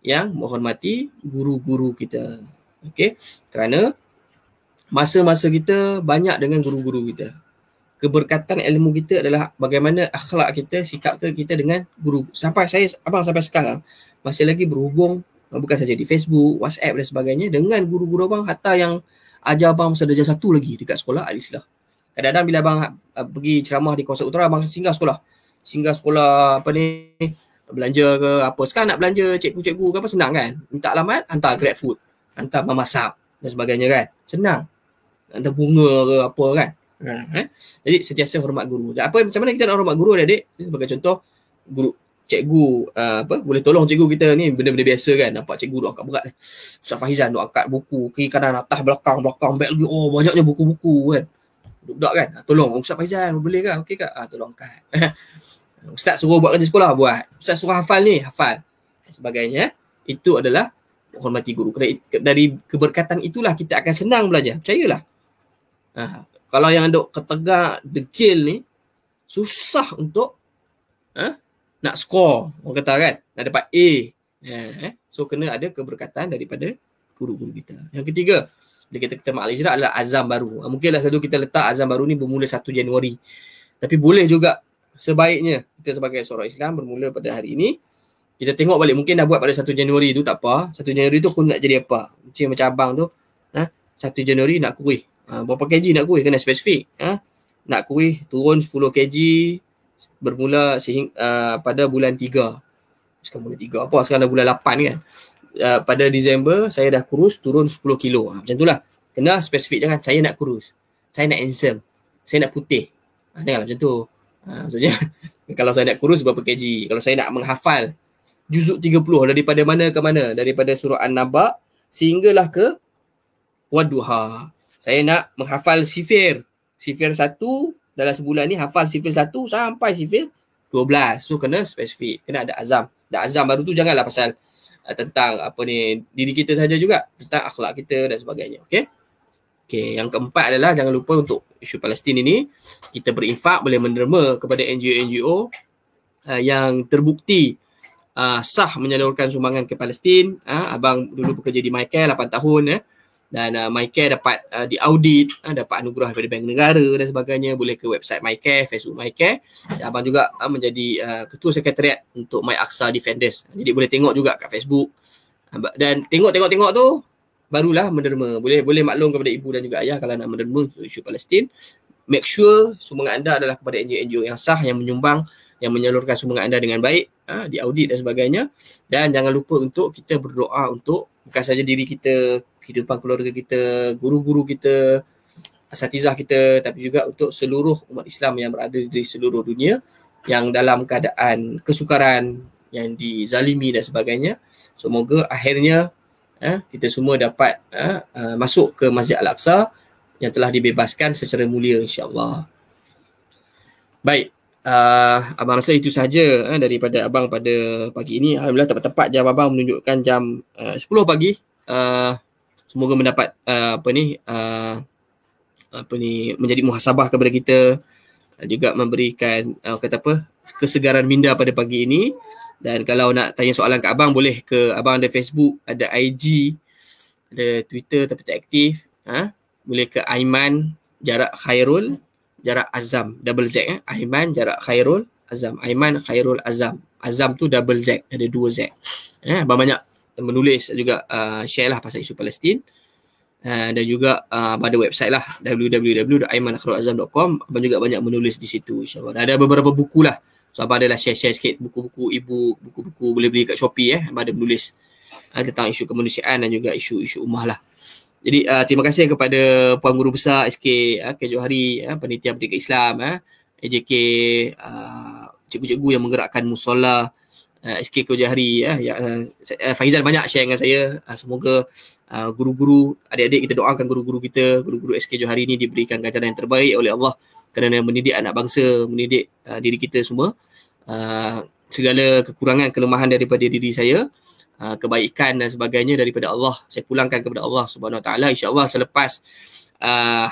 yang menghormati guru-guru kita. Okey, kerana masa-masa kita banyak dengan guru-guru kita. Keberkatan ilmu kita adalah bagaimana akhlak kita, sikap kita dengan guru. Sampai sekarang masih lagi berhubung, bukan saja di Facebook, WhatsApp dan sebagainya, dengan guru-guru abang, hatta yang ajar abang masa darjah 1 lagi dekat sekolah Al-Islah. Kadang-kadang bila abang pergi ceramah di kawasan utara, abang singgah sekolah belanja ke apa. Sekarang nak belanja cikgu-cikgu ke apa, senang kan? Minta alamat, hantar GrabFood, hantar memasak dan sebagainya kan. Senang. Hantar bunga ke apa kan. Jadi sentiasa hormat guru. Macam mana kita nak hormat guru, adik? Sebagai contoh, guru cikgu boleh tolong cikgu kita ni benda-benda biasa kan. Nampak cikgu duk angkat berat ni. Ustaz Faizan duk angkat buku kiri kanan atas belakang beg lagi. Oh banyaknya buku-buku kan. Budak kan. Tolong Ustaz Faizan boleh ke? Okey ke? Tolong angkat. Ustaz suruh buat kerja sekolah buat. Ustaz suruh hafal ni hafal. Dan sebagainya. Itu adalah hormati guru. Dari keberkatan itulah kita akan senang belajar. Percayalah. Kalau yang duk ketegak degil ni susah untuk nak score, orang kata kan, nak dapat A. So kena ada keberkatan daripada guru-guru kita. Yang ketiga, bila kita mak al-ijra adalah azam baru. Mungkinlah satu kita letak azam baru ni bermula 1 Januari. Tapi boleh juga sebaiknya kita sebagai seorang Islam bermula pada hari ini. Kita tengok balik, mungkin dah buat pada 1 Januari tu tak apa. 1 Januari tu pun nak jadi apa? Macam abang tu, 1 Januari nak kuih. Berapa kg nak kuih? Kena spesifik. Nak kuih turun 10 kg bermula pada bulan 3. Sekarang bulan 3 apa? Sekarang dah bulan 8 kan. Pada Disember saya dah kurus turun 10 kilo. Macam itulah. Kena spesifik, jangan saya nak kurus. Saya nak handsome. Saya nak putih. Janganlah macam tu. Maksudnya kalau saya nak kurus berapa kg? Kalau saya nak menghafal juzuk 30 daripada mana ke mana? Daripada surah An-Naba sehinggalah ke Wadduha. Saya nak menghafal sifir 1 dalam sebulan ni, hafal sifir 1 sampai sifir 12. So kena spesifik, kena ada azam. Dan azam baru tu janganlah pasal tentang diri kita saja juga, tentang akhlak kita dan sebagainya. Okey, yang keempat adalah jangan lupa untuk isu Palestin ini kita berinfak, boleh menderma kepada NGO-NGO yang terbukti sah menyalurkan sumbangan ke Palestin. Abang dulu bekerja di MyCare 8 tahun dan MyCare dapat diaudit, dapat anugerah daripada Bank Negara dan sebagainya. Boleh ke website MyCare, Facebook MyCare. Abang juga menjadi ketua sekretariat untuk My Aqsa Defenders. Jadi boleh tengok juga kat Facebook. Dan tengok tu barulah menderma. Boleh maklum kepada ibu dan juga ayah kalau nak menderma isu Palestin. Make sure sumbangan anda adalah kepada NGO yang sah, yang menyumbang, yang menyalurkan sumbangan anda dengan baik, diaudit dan sebagainya. Dan jangan lupa untuk kita berdoa untuk bukan saja diri kita, kehidupan keluarga kita, guru-guru kita, asatizah kita, tapi juga untuk seluruh umat Islam yang berada di seluruh dunia yang dalam keadaan kesukaran, yang dizalimi dan sebagainya. Semoga akhirnya kita semua dapat masuk ke Masjid Al-Aqsa yang telah dibebaskan secara mulia, insya-Allah. Baik, abang rasa itu sahaja daripada abang pada pagi ini. Alhamdulillah tepat-tepat jam abang menunjukkan jam 10 pagi. Semoga mendapat menjadi muhasabah kepada kita, juga memberikan kesegaran minda pada pagi ini. Dan kalau nak tanya soalan ke abang, boleh ke abang ada Facebook, ada IG, ada Twitter tapi tak aktif. Boleh ke Aiman Jarak Khairul Jarak Azam, double Z. Aiman Jarak Khairul Azam. Aiman Khairul Azam. Azam tu double Z, ada 2 Z. Abang banyak menulis juga, share lah pasal isu Palestin. Dan juga pada website lah www.aimankhairulazam.com. Abang juga banyak menulis di situ, insyaAllah. Ada beberapa buku lah. So abang adalah share sikit buku-buku e-book, buku-buku boleh beli kat Shopee. Abang ada menulis tentang isu kemanusiaan dan juga isu-isu ummah lah. Jadi terima kasih kepada Puan Guru Besar SK Johari, Panitia Pendidikan Islam, AJK, cikgu-cikgu yang menggerakkan musola SK Johari, Faizal banyak share dengan saya. Semoga guru-guru, adik-adik kita doakan guru-guru kita, guru-guru SK Johari ni diberikan ganjaran yang terbaik oleh Allah kerana mendidik anak bangsa, mendidik diri kita semua. Segala kekurangan, kelemahan daripada diri saya, kebaikan dan sebagainya daripada Allah, saya pulangkan kepada Allah Subhanahu Wa Taala. InsyaAllah selepas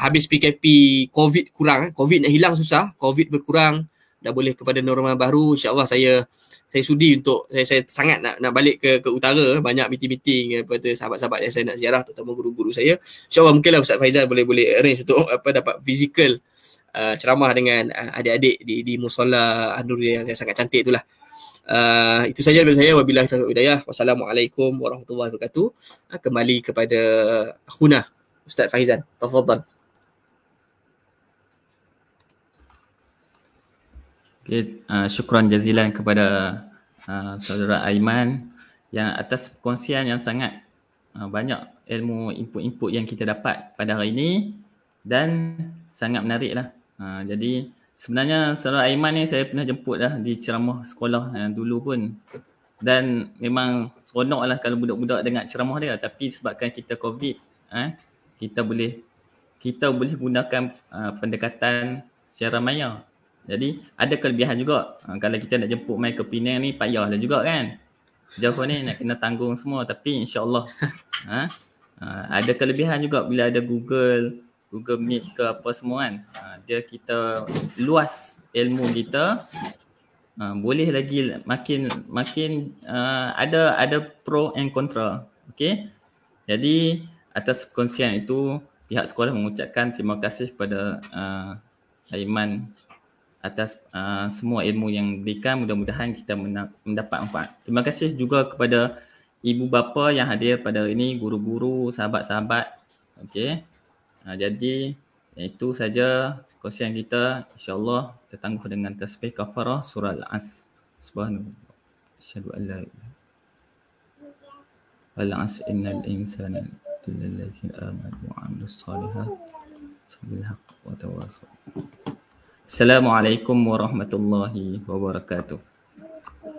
habis PKP, COVID kurang, COVID nak hilang susah, COVID berkurang, dah boleh kepada normal baru. InsyaAllah saya sudi untuk, saya sangat nak balik ke utara. Banyak meeting-meeting daripada sahabat-sahabat yang saya nak ziarah, terutama guru-guru saya. InsyaAllah mungkinlah Ustaz Faizal boleh arrange untuk dapat physical ceramah dengan adik-adik di musola An-Nur yang sangat cantik itulah. Itu saja daripada saya. Wabillahi taufiq wal hidayah. Wassalamualaikum warahmatullahi wabarakatuh. Kembali kepada akhuna Ustaz Faizal. Tafadhal. Okay, syukran jazilan kepada saudara Aiman yang atas perkongsian yang sangat banyak ilmu, input-input yang kita dapat pada hari ini dan sangat menarik lah. Jadi sebenarnya Saudara Aiman ni saya pernah jemput dah di ceramah sekolah dulu pun. Dan memang seronok lah kalau budak-budak dengar ceramah dia. Tapi sebabkan kita COVID, kita boleh gunakan pendekatan secara maya. Jadi ada kelebihan juga. Kalau kita nak jemput mai ke Penang ni payahlah juga kan. Jauh ni nak kena tanggung semua, tapi insya-Allah ada kelebihan juga bila ada Google Meet ke apa semua kan. Dia kita luas ilmu kita. Boleh lagi makin ada pro and contra. Okey. Jadi atas perkongsian itu pihak sekolah mengucapkan terima kasih kepada Aiman atas semua ilmu yang diberikan. Mudah-mudahan kita mendapat manfaat. Terima kasih juga kepada ibu bapa yang hadir pada hari ini, guru-guru, sahabat-sahabat. Okey. Jadi itu saja perkongsian kita. InsyaAllah kita tangguh dengan tasbih kafarah surah Al-As. Subhanallah. Asyhadu an la ilaha Al-As innal insana illallazina amanu wa amilus solihat bil haqq wa tawassaw. Assalamualaikum warahmatullahi wabarakatuh.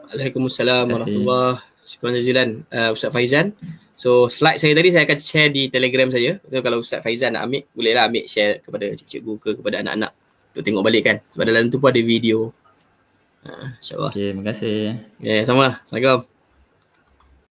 Waalaikumsalam warahmatullahi. Syukran jazilan Ustaz Faizan. So slide saya tadi saya akan share di Telegram saya. So kalau Ustaz Faizan nak ambil, bolehlah ambil share kepada cikgu ke kepada anak-anak untuk tengok balik kan. Sebab dalam tu pun ada video. InsyaAllah. Okey, terima kasih. Ya, sama. Assalamualaikum.